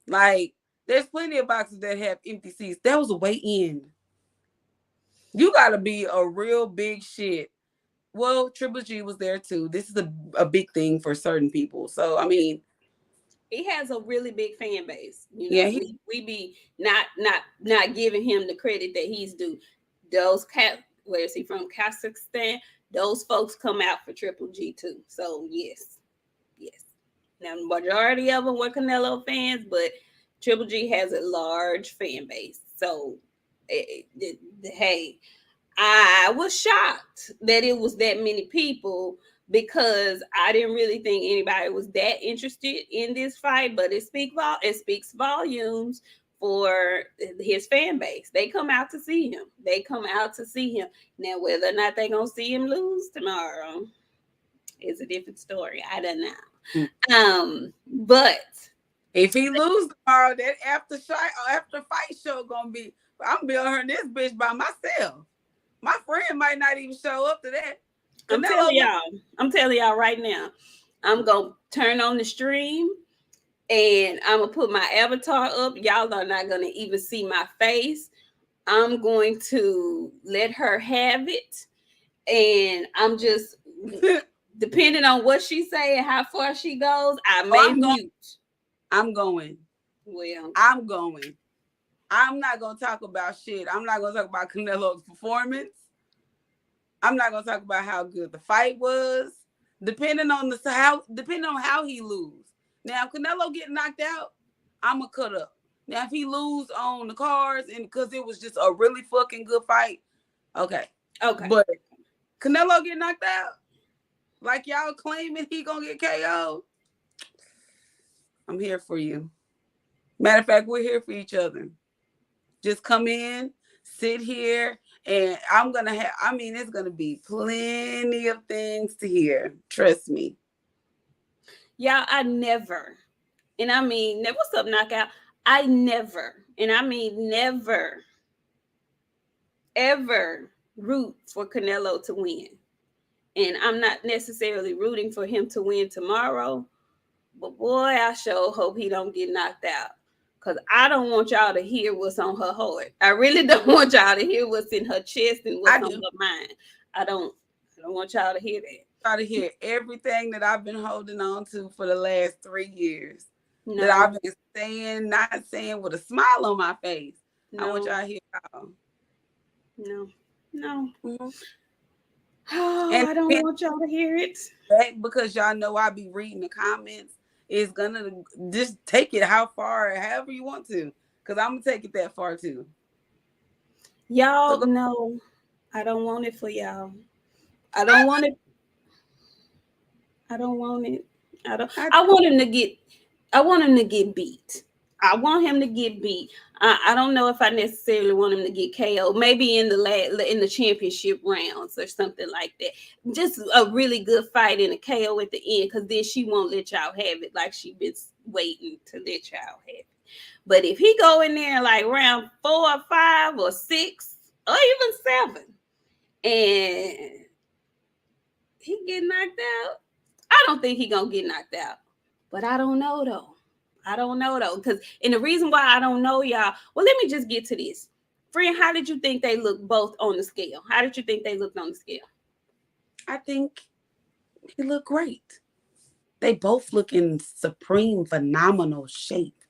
Like, There's plenty of boxes that have empty seats. That was a weigh-in. You gotta be a real big shit. Well, Triple G was there too. This is a big thing for certain people. So I mean,
he has a really big fan base. You
yeah,
know, we be not giving him the credit that he's due. Those where is he from? Kazakhstan. Those folks come out for Triple G too. So yes. Now the majority of them were Canelo fans, but Triple G has a large fan base. So hey, I was shocked that it was that many people because I didn't really think anybody was that interested in this fight. But it speaks volumes for his fan base. They come out to see him. Now, whether or not they're gonna see him lose tomorrow is a different story. I don't know. But
if he lose tomorrow, that after fight show gonna be. I'm gonna be on her this bitch by myself. My friend might not even show up to that.
I'm telling y'all right now, I'm gonna turn on the stream and I'm gonna put my avatar up. Y'all are not gonna even see my face. I'm going to let her have it, and I'm just depending on what she say and how far she goes, I may mute.
I'm going.
Well,
I'm going. I'm not gonna talk about shit. I'm not gonna talk about Canelo's performance. I'm not gonna talk about how good the fight was. Depending on how he lose. Now, if Canelo get knocked out, I'ma cut up. Now, if he lose on the cards and because it was just a really fucking good fight, okay. But Canelo get knocked out, like y'all claiming he gonna get KO. I'm here for you. Matter of fact, we're here for each other. Just come in, sit here, and it's gonna be plenty of things to hear. Trust me.
Y'all, I never, and I mean, what's up, knockout? I never, and I mean never, ever root for Canelo to win. And I'm not necessarily rooting for him to win tomorrow, but boy, I sure hope he don't get knocked out. Because I don't want y'all to hear what's on her heart. I really don't want y'all to hear what's in her chest and what's on her mind. I don't want y'all to hear that.
Try to hear everything that I've been holding on to for the last 3 years. No. That I've been saying, not saying with a smile on my face. No. I want y'all to hear y'all.
No. Mm-hmm. Oh, and I don't want y'all to hear it.
Because y'all know I be reading the comments. It's gonna just take it however you want to. Because I'm gonna take it that far too.
Y'all know I don't want it for y'all. I don't want it. I want him to get beat. I want him to get beat. I don't know if I necessarily want him to get KO. Maybe in the championship rounds or something like that. Just a really good fight and a KO at the end, because then she won't let y'all have it like she been waiting to let y'all have it. But if he go in there like round 4 or 5 or 6 or even 7, and he get knocked out, I don't think he gonna get knocked out. But I don't know though. Because and the reason why I don't know, y'all. Well, let me just get to this. Friend, how did you think they looked both on the scale? How did you think they looked on the scale?
I think he looked great. They both look in supreme, phenomenal shape.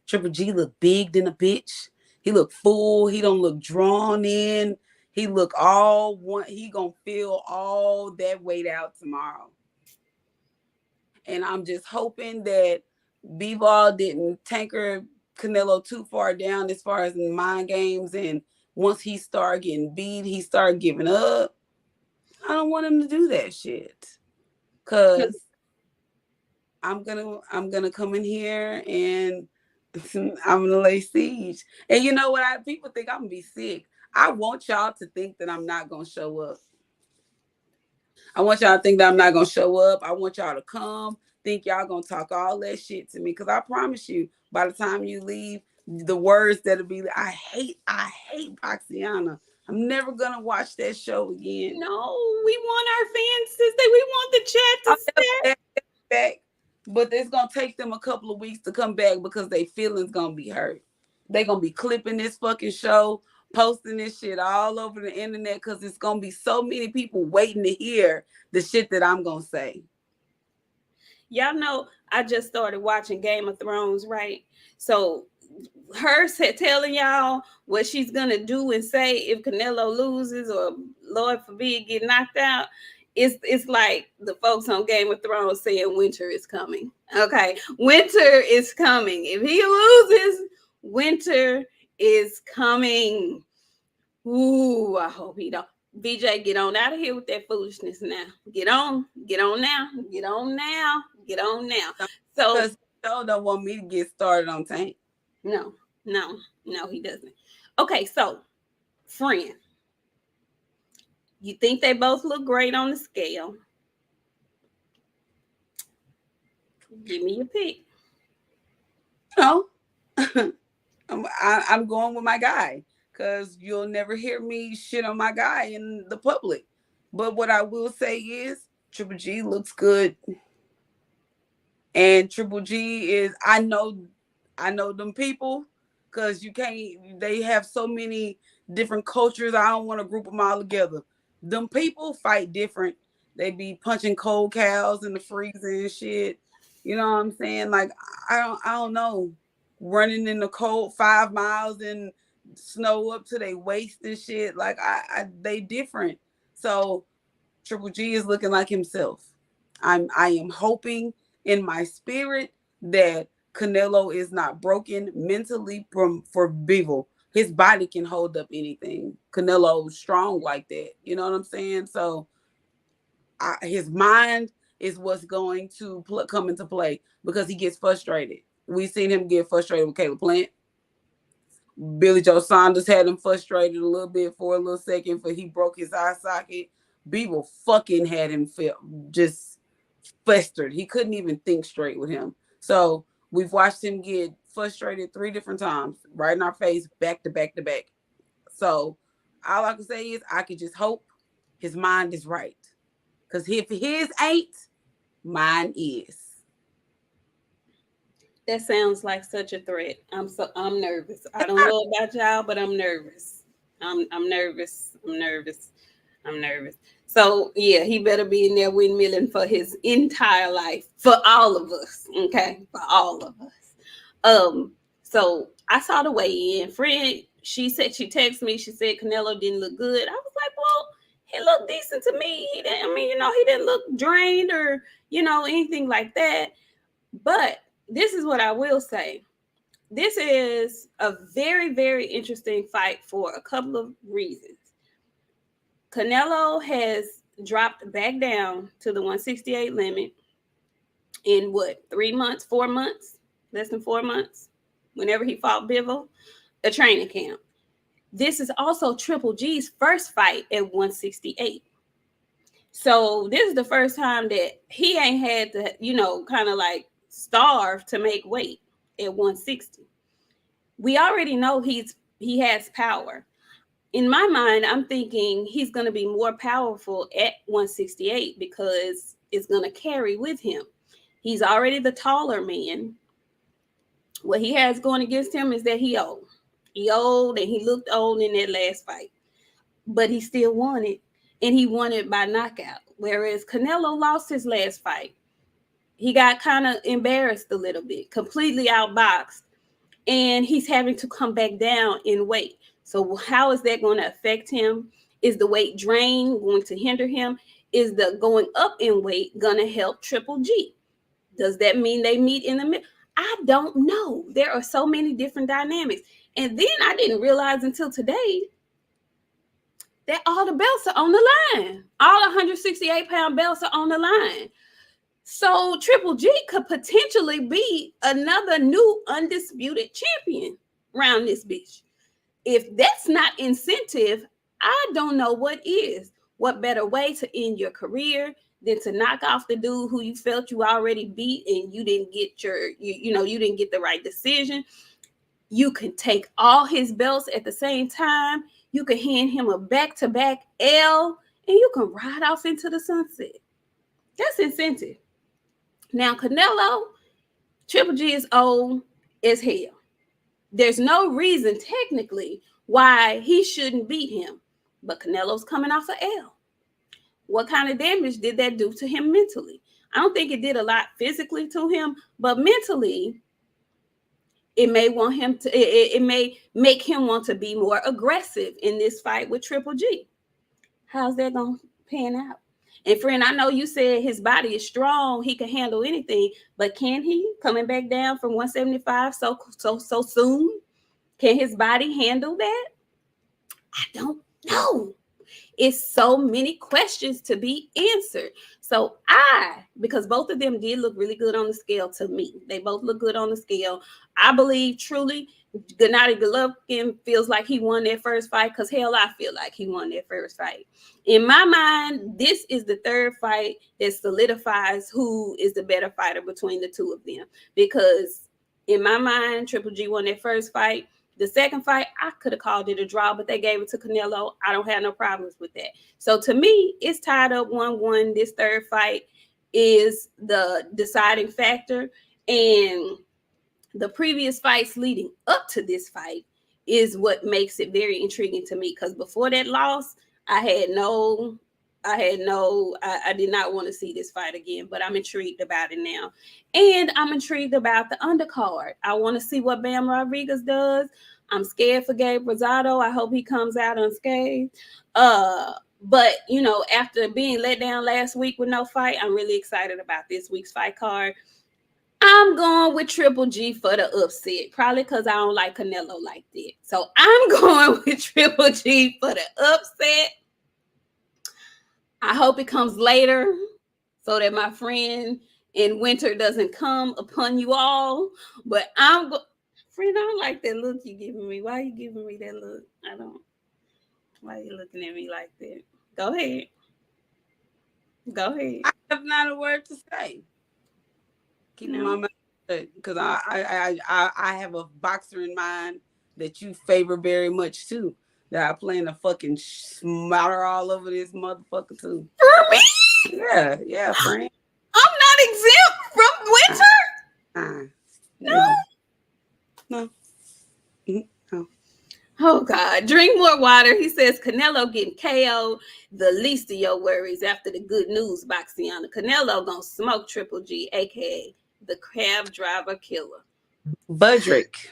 Triple G look big than a bitch. He look full. He don't look drawn in. He look all one. He gonna feel all that weight out tomorrow. And I'm just hoping that B-Ball didn't tanker Canelo too far down as far as in mind games. And once he started getting beat, he started giving up. I don't want him to do that shit. Cause I'm gonna come in here and I'm gonna lay siege. And you know what? People think I'm gonna be sick. I want y'all to think that I'm not gonna show up. I want y'all to think that I'm not gonna show up. I want y'all to come, think y'all gonna talk all that shit to me. Cause I promise you, by the time you leave, the words that'll be, I hate BOXIANA. I'm never gonna watch that show again.
No, we want our fans to stay. We want the chat to stay
back. but it's gonna take them a couple of weeks to come back because their feelings gonna be hurt. They gonna be clipping this fucking show, posting this shit all over the internet because it's gonna be so many people waiting to hear the shit that I'm gonna say.
Y'all know I just started watching Game of Thrones, right? So her telling y'all what she's gonna do and say if Canelo loses or Lord forbid get knocked out. It's like the folks on Game of Thrones saying winter is coming. Okay, winter is coming. If he loses, winter is coming. Ooh, I hope he don't. BJ, get on out of here with that foolishness now. Get on now, get on now, get on now. So,
because y'all don't want me to get started on Tank.
No, he doesn't. Okay, so friend, you think they both look great on the scale? Give me your pick.
No, I'm going with my guy because you'll never hear me shit on my guy in the public. But what I will say is Triple G looks good. And Triple G is, I know them people because they have so many different cultures. I don't want to group them all together. Them people fight different. They be punching cold cows in the freezer and shit. You know what I'm saying? Like, I don't know. Running in the cold 5 miles in snow up to their waist and shit. Like, they different. So Triple G is looking like himself. I am hoping in my spirit that Canelo is not broken mentally for Bevel. His body can hold up anything. Canelo's strong like that. You know what I'm saying? So his mind is what's going to come into play because he gets frustrated. We've seen him get frustrated with Caleb Plant. Billy Joe Saunders had him frustrated a little bit for a little second, for he broke his eye socket. Bevel fucking had him just festered. He couldn't even think straight with him. So we've watched him get frustrated 3 different times, right in our face, back to back to back. So all I can say is I could just hope his mind is right. Because if his ain't, mine is.
That sounds like such a threat. I'm nervous. I don't know about y'all, but I'm nervous. I'm nervous. I'm nervous. I'm nervous. So yeah, he better be in there windmilling for his entire life, for all of us. Okay, for all of us. So I saw the weigh in. Friend, she texted me. She said Canelo didn't look good. I was like, well, he looked decent to me. He didn't. I mean, he didn't look drained or anything like that. But this is what I will say. This is a very, very interesting fight for a couple of reasons. Canelo has dropped back down to the 168 limit in 3 months, 4 months, less than 4 months, whenever he fought Bivol, a training camp. This is also Triple G's first fight at 168. So this is the first time that he ain't had to, kind of like starve to make weight at 160. We already know he has power. In my mind, I'm thinking he's going to be more powerful at 168 because it's going to carry with him. He's already the taller man. What he has going against him is that he old. He old, and he looked old in that last fight. But he still won it, and he won it by knockout. Whereas Canelo lost his last fight. He got kind of embarrassed a little bit, completely outboxed, and he's having to come back down in weight. So how is that going to affect him? Is the weight drain going to hinder him? Is the going up in weight going to help Triple G? Does that mean they meet in the middle? I don't know. There are so many different dynamics. And then I didn't realize until today that all the belts are on the line. All 168-pound belts are on the line. So Triple G could potentially be another new undisputed champion around this bitch. If that's not incentive, I don't know what is. What better way to end your career than to knock off the dude who you felt you already beat and you didn't get you didn't get the right decision. You can take all his belts at the same time. You can hand him a back-to-back L, and you can ride off into the sunset. That's incentive. Now, Canelo, Triple G is old as hell. There's no reason technically why he shouldn't beat him. But Canelo's coming off an L. What kind of damage did that do to him mentally? I don't think it did a lot physically to him, but mentally, it may want him to. It may make him want to be more aggressive in this fight with Triple G. How's that gonna pan out? And friend, I know you said his body is strong; he can handle anything. But can he coming back down from 175 so soon? Can his body handle that? I don't know. It's so many questions to be answered. So because both of them did look really good on the scale to me. They both look good on the scale. I believe truly Gennady Golovkin feels like he won that first fight because hell, I feel like he won that first fight. In my mind, this is the third fight that solidifies who is the better fighter between the two of them. Because in my mind, Triple G won that first fight. The second fight, I could have called it a draw, but they gave it to Canelo. I don't have no problems with that. So to me, it's tied up 1-1. This third fight is the deciding factor. And the previous fights leading up to this fight is what makes it very intriguing to me. Because before that loss, I did not want to see this fight again, but I'm intrigued about it now. And I'm intrigued about the undercard. I want to see what Bam Rodriguez does. I'm scared for Gabe Rosado. I hope he comes out unscathed. But, after being let down last week with no fight, I'm really excited about this week's fight card. I'm going with Triple G for the upset, probably because I don't like Canelo like that. So I'm going with Triple G for the upset. I hope it comes later so that my friend in winter doesn't come upon you all. But friend, I don't like that look you giving me. Why are you giving me that look? I don't. Why are you looking at me like that? Go ahead. Go ahead.
I have not a word to say. Keeping my mouth shut because I have a boxer in mind that you favor very much too. That I plan to fucking smother all over this motherfucker too.
For me?
Yeah, friend.
I'm not exempt from winter.
No.
Oh God, drink more water. He says Canelo getting KO, the least of your worries after the good news, BOXIANA. Canelo gonna smoke Triple G, aka the cab driver killer.
Budrick.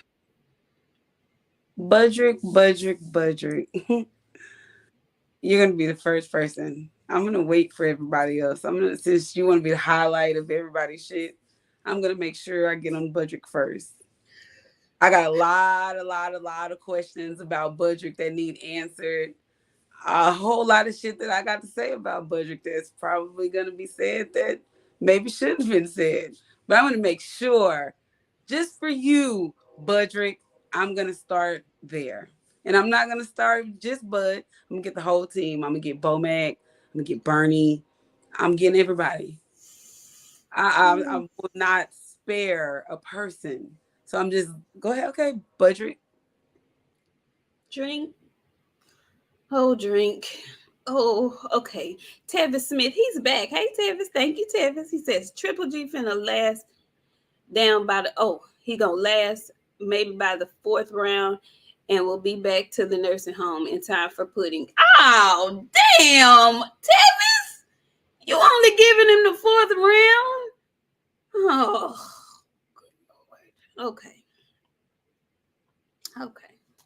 You're gonna be the first person. I'm gonna wait for everybody else. Since you want to be the highlight of everybody's shit, I'm gonna make sure I get on Budrick first. I got a lot of questions about Budrick that need answered. A whole lot of shit that I got to say about Budrick that's probably gonna be said that maybe shouldn't have been said. But I'm gonna make sure, just for you, Budrick, I'm gonna start there. And I'm not gonna start just Bud. I'm gonna get the whole team. I'm gonna get Bomac. I'm gonna get Bernie. I'm getting everybody. I will not spare a person. So I'm just go ahead, okay, Budrick.
Drink. Oh, drink. Oh, okay. Tevis Smith, he's back. Hey, Tevis. Thank you, Tevis. He says Triple G finna last down by he gonna last maybe by the fourth round and will be back to the nursing home in time for pudding. Oh, damn. Tevis, you only giving him the fourth round? Oh, good Lord. Okay.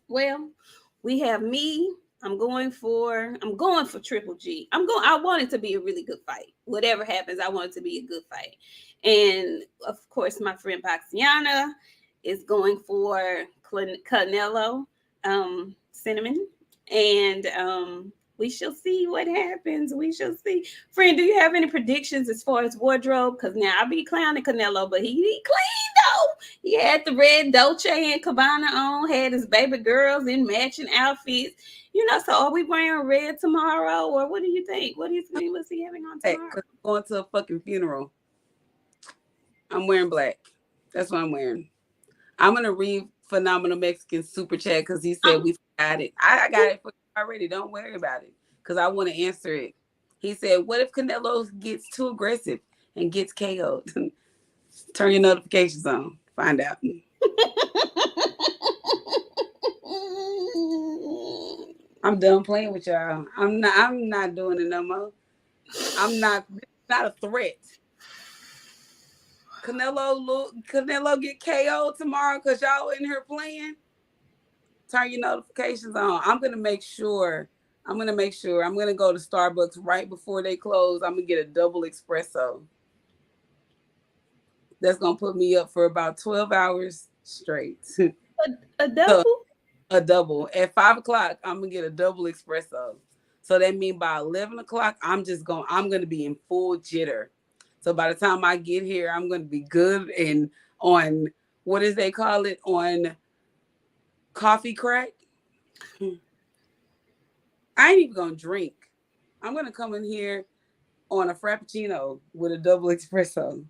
Well, we have me. I'm going for Triple G. I want it to be a really good fight. Whatever happens, I want it to be a good fight. And of course, my friend BOXIANA is going for Canelo, Cinnamon. And we shall see what happens. We shall see. Friend, do you have any predictions as far as wardrobe? Because now I be clowning Canelo, but he clean though. He had the red Dolce and Gabbana on, had his baby girls in matching outfits. So are we wearing red tomorrow, or what do you think? What do you think? What's he having on tomorrow?
Hey, going to a fucking funeral. I'm wearing black. That's what I'm wearing. I'm gonna read Phenomenal Mexican super chat because he said we got it. I got it for you already. Don't worry about it because I want to answer it. He said, "What if Canelo gets too aggressive and gets KO'd. Turn your notifications on. Find out. I'm done playing with y'all. I'm not doing it no more. I'm not It's not a threat. Canelo get KO'd tomorrow because y'all in here playing. Turn your notifications on. I'm gonna go to Starbucks right before they close. I'm gonna get a double espresso. That's gonna put me up for about 12 hours straight.
A
So
double?
a double. At 5 o'clock, I'm gonna get a double espresso. So that means by 11 o'clock, I'm gonna be in full jitter. So by the time I get here, I'm gonna be good and on what is they call it? On coffee crack. I ain't even gonna drink. I'm gonna come in here on a frappuccino with a double espresso.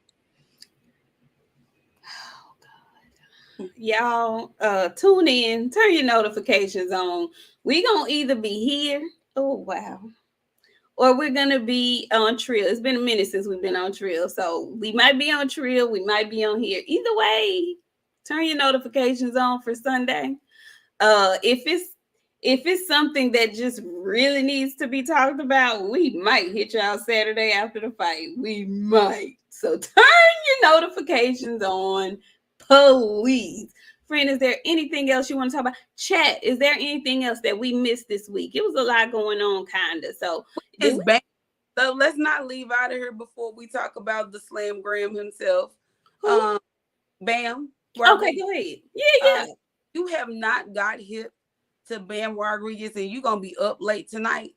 Y'all, tune in, turn your notifications on. We gonna either be here, oh wow, or we're gonna be on Trill. It's been a minute since we've been on Trill, so we might be on Trill, we might be on here. Either way, turn your notifications on for Sunday. If it's something that just really needs to be talked about, we might hit y'all Saturday after the fight. We might. So turn your notifications on, please. Friend, is there anything else you want to talk about? Chat, is there anything else that we missed this week? It was a lot going on, kinda. So did
It's
we?
Bam. So let's not leave out of here before we talk about the Slam Graham himself.
Who?
Bam
Okay,
Rodriguez.
go ahead. Yeah,
Uh, you have not got hip to Bam Rodriguez and you're gonna be up late tonight.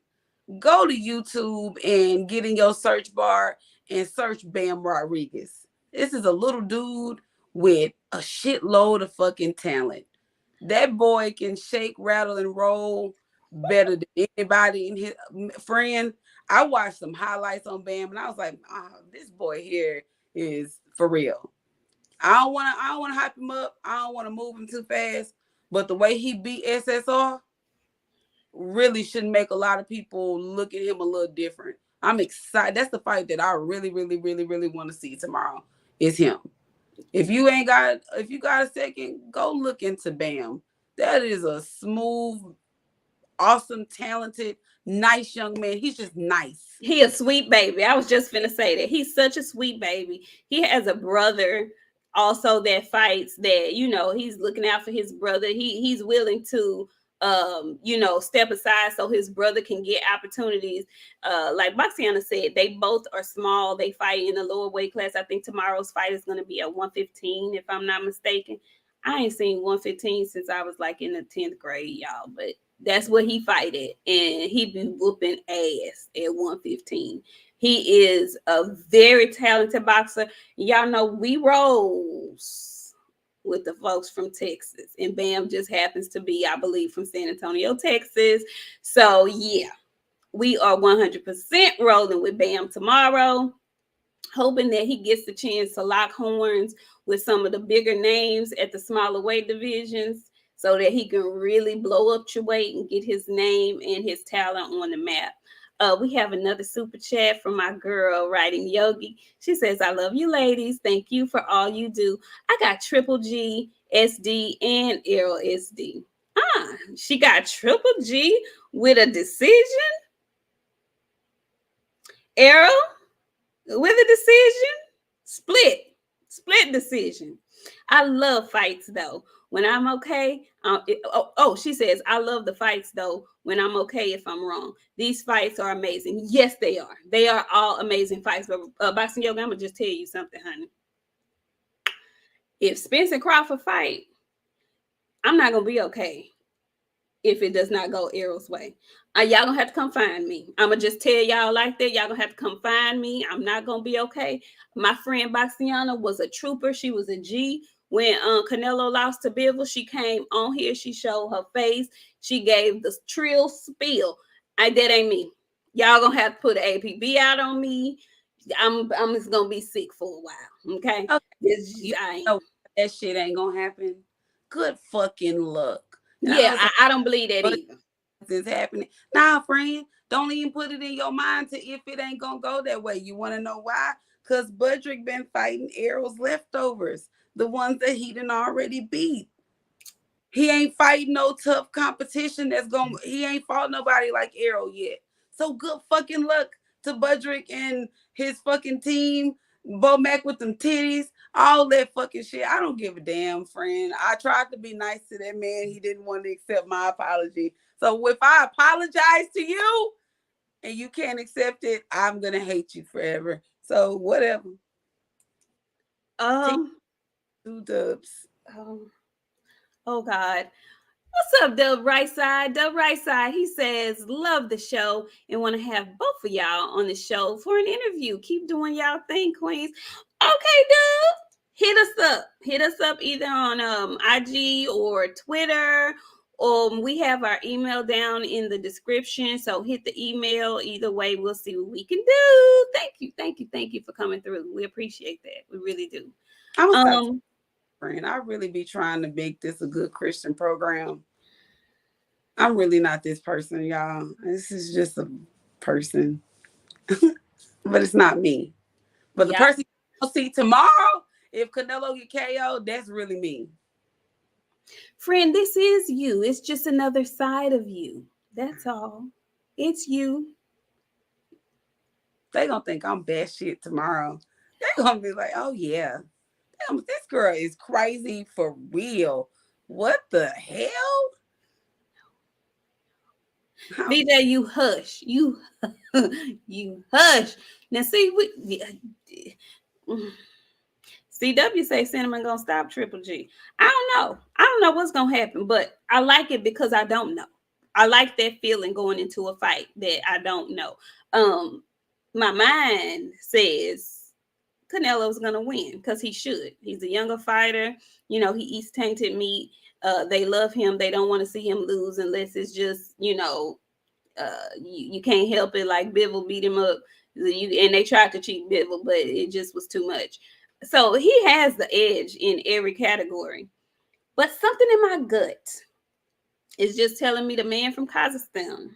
Go to YouTube and get in your search bar and search Bam Rodriguez. This is a little dude with a shitload of fucking talent. That boy can shake, rattle, and roll better than anybody in his friend. I watched some highlights on Bam and I was like, oh, this boy here is for real. I don't wanna hype him up. I don't want to move him too fast. But the way he beat SSR really should make a lot of people look at him a little different. I'm excited. That's the fight that I really, really, really, really want to see tomorrow. Is him. If you got a second, go look into Bam. That is a smooth, awesome, talented, nice young man. He's just nice.
he a sweet baby. I was just finna say that. He's such a sweet baby. He has a brother also that fights that, he's looking out for his brother. He's willing to step aside so his brother can get opportunities. Like Boxiana said, they both are small. They fight in the lower weight class. I think tomorrow's fight is gonna be at 115, if I'm not mistaken. I ain't seen 115 since I was like in the 10th grade, y'all. But that's what he fight at, and he be whooping ass at 115. He is a very talented boxer. Y'all know we rolls with the folks from Texas, and Bam just happens to be, I believe, from San Antonio, Texas. So yeah, we are 100% rolling with Bam tomorrow, hoping that he gets the chance to lock horns with some of the bigger names at the smaller weight divisions so that he can really blow up your weight and get his name and his talent on the map. We have another super chat from my girl writing Yogi. She says, I love you ladies. Thank you for all you do. I got Triple G, SD, and Arrow SD. She got Triple G with a decision. Arrow with a decision. Split decision. I love fights though. When I'm okay, she says, I love the fights though. When I'm okay, if I'm wrong, these fights are amazing. Yes, they are. They are all amazing fights. But Boxing Yoga, I'm gonna just tell you something, honey. If Spence and Crawford fight, I'm not gonna be okay if it does not go Arrow's way. Y'all gonna have to come find me. I'm gonna just tell y'all like that. Y'all gonna have to come find me. I'm not gonna be okay. My friend Boxiana was a trooper. She was a G. When Canelo lost to Bivol, she came on here. She showed her face. She gave the trill spiel. That ain't me. Y'all gonna have to put an APB out on me. I'm just gonna be sick for a while. Okay.
Okay.
Just,
You know that shit ain't gonna happen. Good fucking luck. I
yeah,
know some
I don't believe that either.
is happening. Nah, friend, don't even put it in your mind to if it ain't gonna go that way. You wanna know why? Because Budrick been fighting Errol's leftovers, the ones that he done already beat. He ain't fighting no tough competition he ain't fought nobody like Errol yet. So good fucking luck to Budrick and his fucking team. Bo Mac with them titties, all that fucking shit. I don't give a damn, friend. I tried to be nice to that man. He didn't want to accept my apology. So if I apologize to you and you can't accept it, I'm gonna hate you forever. So whatever. Two dubs.
Oh God. What's up, Dub Right Side? Dub Right Side, he says, love the show and want to have both of y'all on the show for an interview. Keep doing y'all thing, Queens. Okay, Dub. Hit us up. Hit us up either on IG or Twitter. We have our email down in the description. So hit the email. Either way, we'll see what we can do. Thank you for coming through. We appreciate that. We really do.
Friend, I really be trying to make this a good Christian program. I'm really not this person, y'all. This is just a person. But it's not me. But the person you'll see tomorrow, if Canelo get KO, that's really me.
Friend, this is you. It's just another side of you. That's all. It's you.
They gonna think I'm bad shit tomorrow. They gonna be like, oh yeah. Damn, this girl is crazy for real. What the hell?
BJ, you hush. You hush. Now see, CW say Cinnamon gonna stop Triple G. I don't know what's gonna happen, but I like it because I don't know. I like that feeling going into a fight that I don't know. My mind says Canelo's gonna win because he should. He's a younger fighter. He eats tainted meat. They love him. They don't want to see him lose unless it's just, you can't help it. Like Bivol beat him up, and they tried to cheat Bivol, but it just was too much. So he has the edge in every category. But something in my gut is just telling me the man from Kazakhstan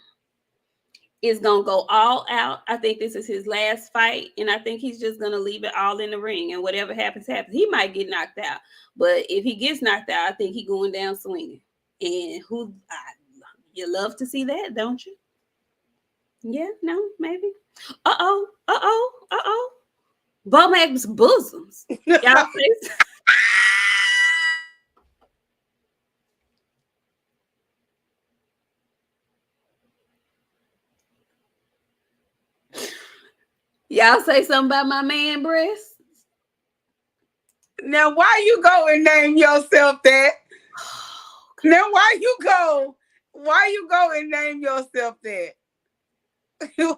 is going to go all out. I think this is his last fight, and I think he's just going to leave it all in the ring, and whatever happens, happens. He might get knocked out, but if he gets knocked out, I think he's going down swinging. And you love to see that, don't you? Yeah, no, maybe. Bo Mac's bosoms. Y'all face. Y'all say something about my man breasts?
Now, why you go and name yourself that? Now, why you go and name yourself that?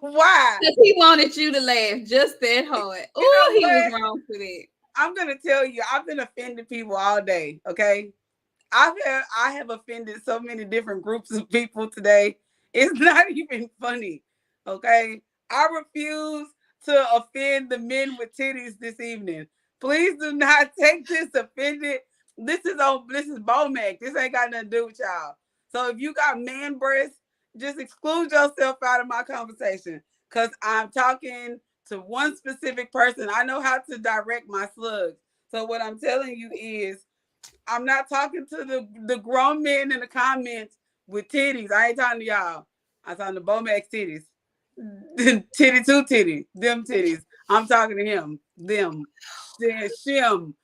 Why?
Because he wanted you to laugh just that hard. Oh, he was wrong for that.
I'm gonna tell you, I've been offending people all day. Okay, I have offended so many different groups of people today. It's not even funny. Okay, I refuse to offend the men with titties this evening. Please do not take this offended. This is Bo Mac. This ain't got nothing to do with y'all. So if you got man breasts, just exclude yourself out of my conversation, because I'm talking to one specific person. I know how to direct my slugs. So what I'm telling you is, I'm not talking to the grown men in the comments with titties. I ain't talking to y'all. I'm talking to Bo Mac's titties. Titty to titty. Them titties. I'm talking to him. Them. Shim.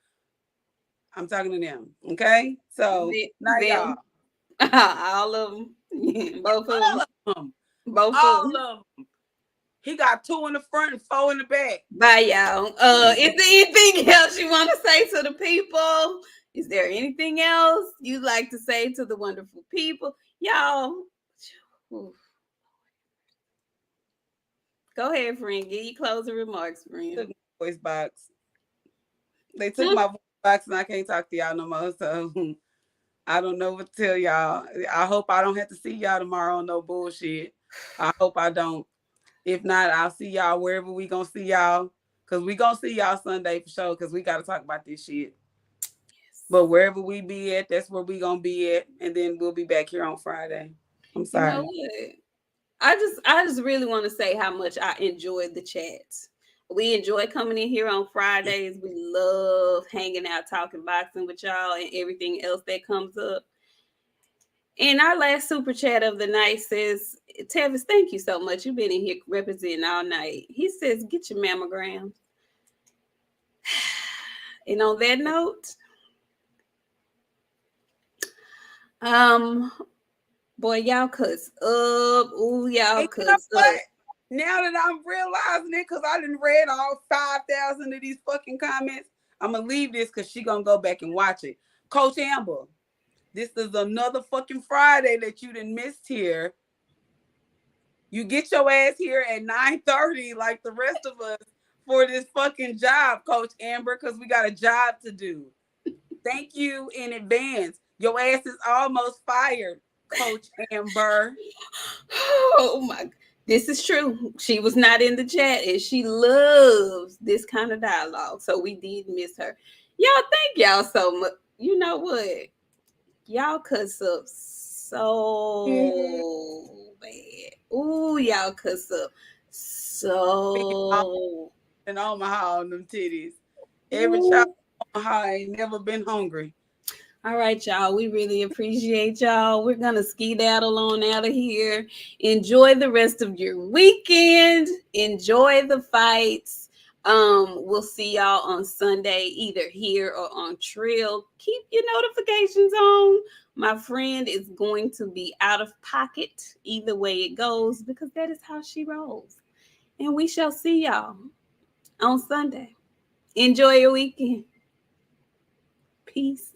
I'm talking to them. Okay? So, not y'all.
All of them. Both of them.
All of them. He got 2 in the front and 4 in the back.
Bye, y'all. Is there anything else you want to say to the people? Is there anything else you'd like to say to the wonderful people? Y'all. Oof. Go ahead, friend. Give your closing remarks, friend.
Took my voice box. They took my voice box and I can't talk to y'all no more. So I don't know what to tell y'all. I hope I don't have to see y'all tomorrow on no bullshit. I hope I don't. If not, I'll see y'all wherever we gonna see y'all. Because we gonna see y'all Sunday for sure. Because we got to talk about this shit. Yes. But wherever we be at, that's where we gonna be at. And then we'll be back here on Friday. I'm sorry.
You know what? I just really want to say how much I enjoyed the chats. We enjoy coming in here on Fridays. We love hanging out, talking boxing with y'all and everything else that comes up. And our last super chat of the night says, Tevis, thank you so much. You've been in here representing all night. He says, get your mammograms. And on that note, boy, y'all cuss up. Ooh, y'all
And you know
cuss
what?
up.
Now that I'm realizing it, because I didn't read all 5,000 of these fucking comments, I'm going to leave this because she going to go back and watch it. Coach Amber, this is another fucking Friday that you done missed here. You get your ass here at 9:30 like the rest of us for this fucking job, Coach Amber, because we got a job to do. Thank you in advance. Your ass is almost fired, Coach Amber.
Oh my, this is true. She was not in the chat and she loves this kind of dialogue. So we did miss her. Y'all, thank y'all so much. You know what? Y'all cuss up so bad. Ooh, y'all cuss up so.
In Omaha on them titties. Every child
Ooh.
in Omaha ain't never been hungry.
All right, y'all. We really appreciate y'all. We're gonna skedaddle on out of here. Enjoy the rest of your weekend. Enjoy the fights. We'll see y'all on Sunday, either here or on Trill. Keep your notifications on. My friend is going to be out of pocket either way it goes because that is how she rolls. And we shall see y'all on Sunday. Enjoy your weekend. Peace.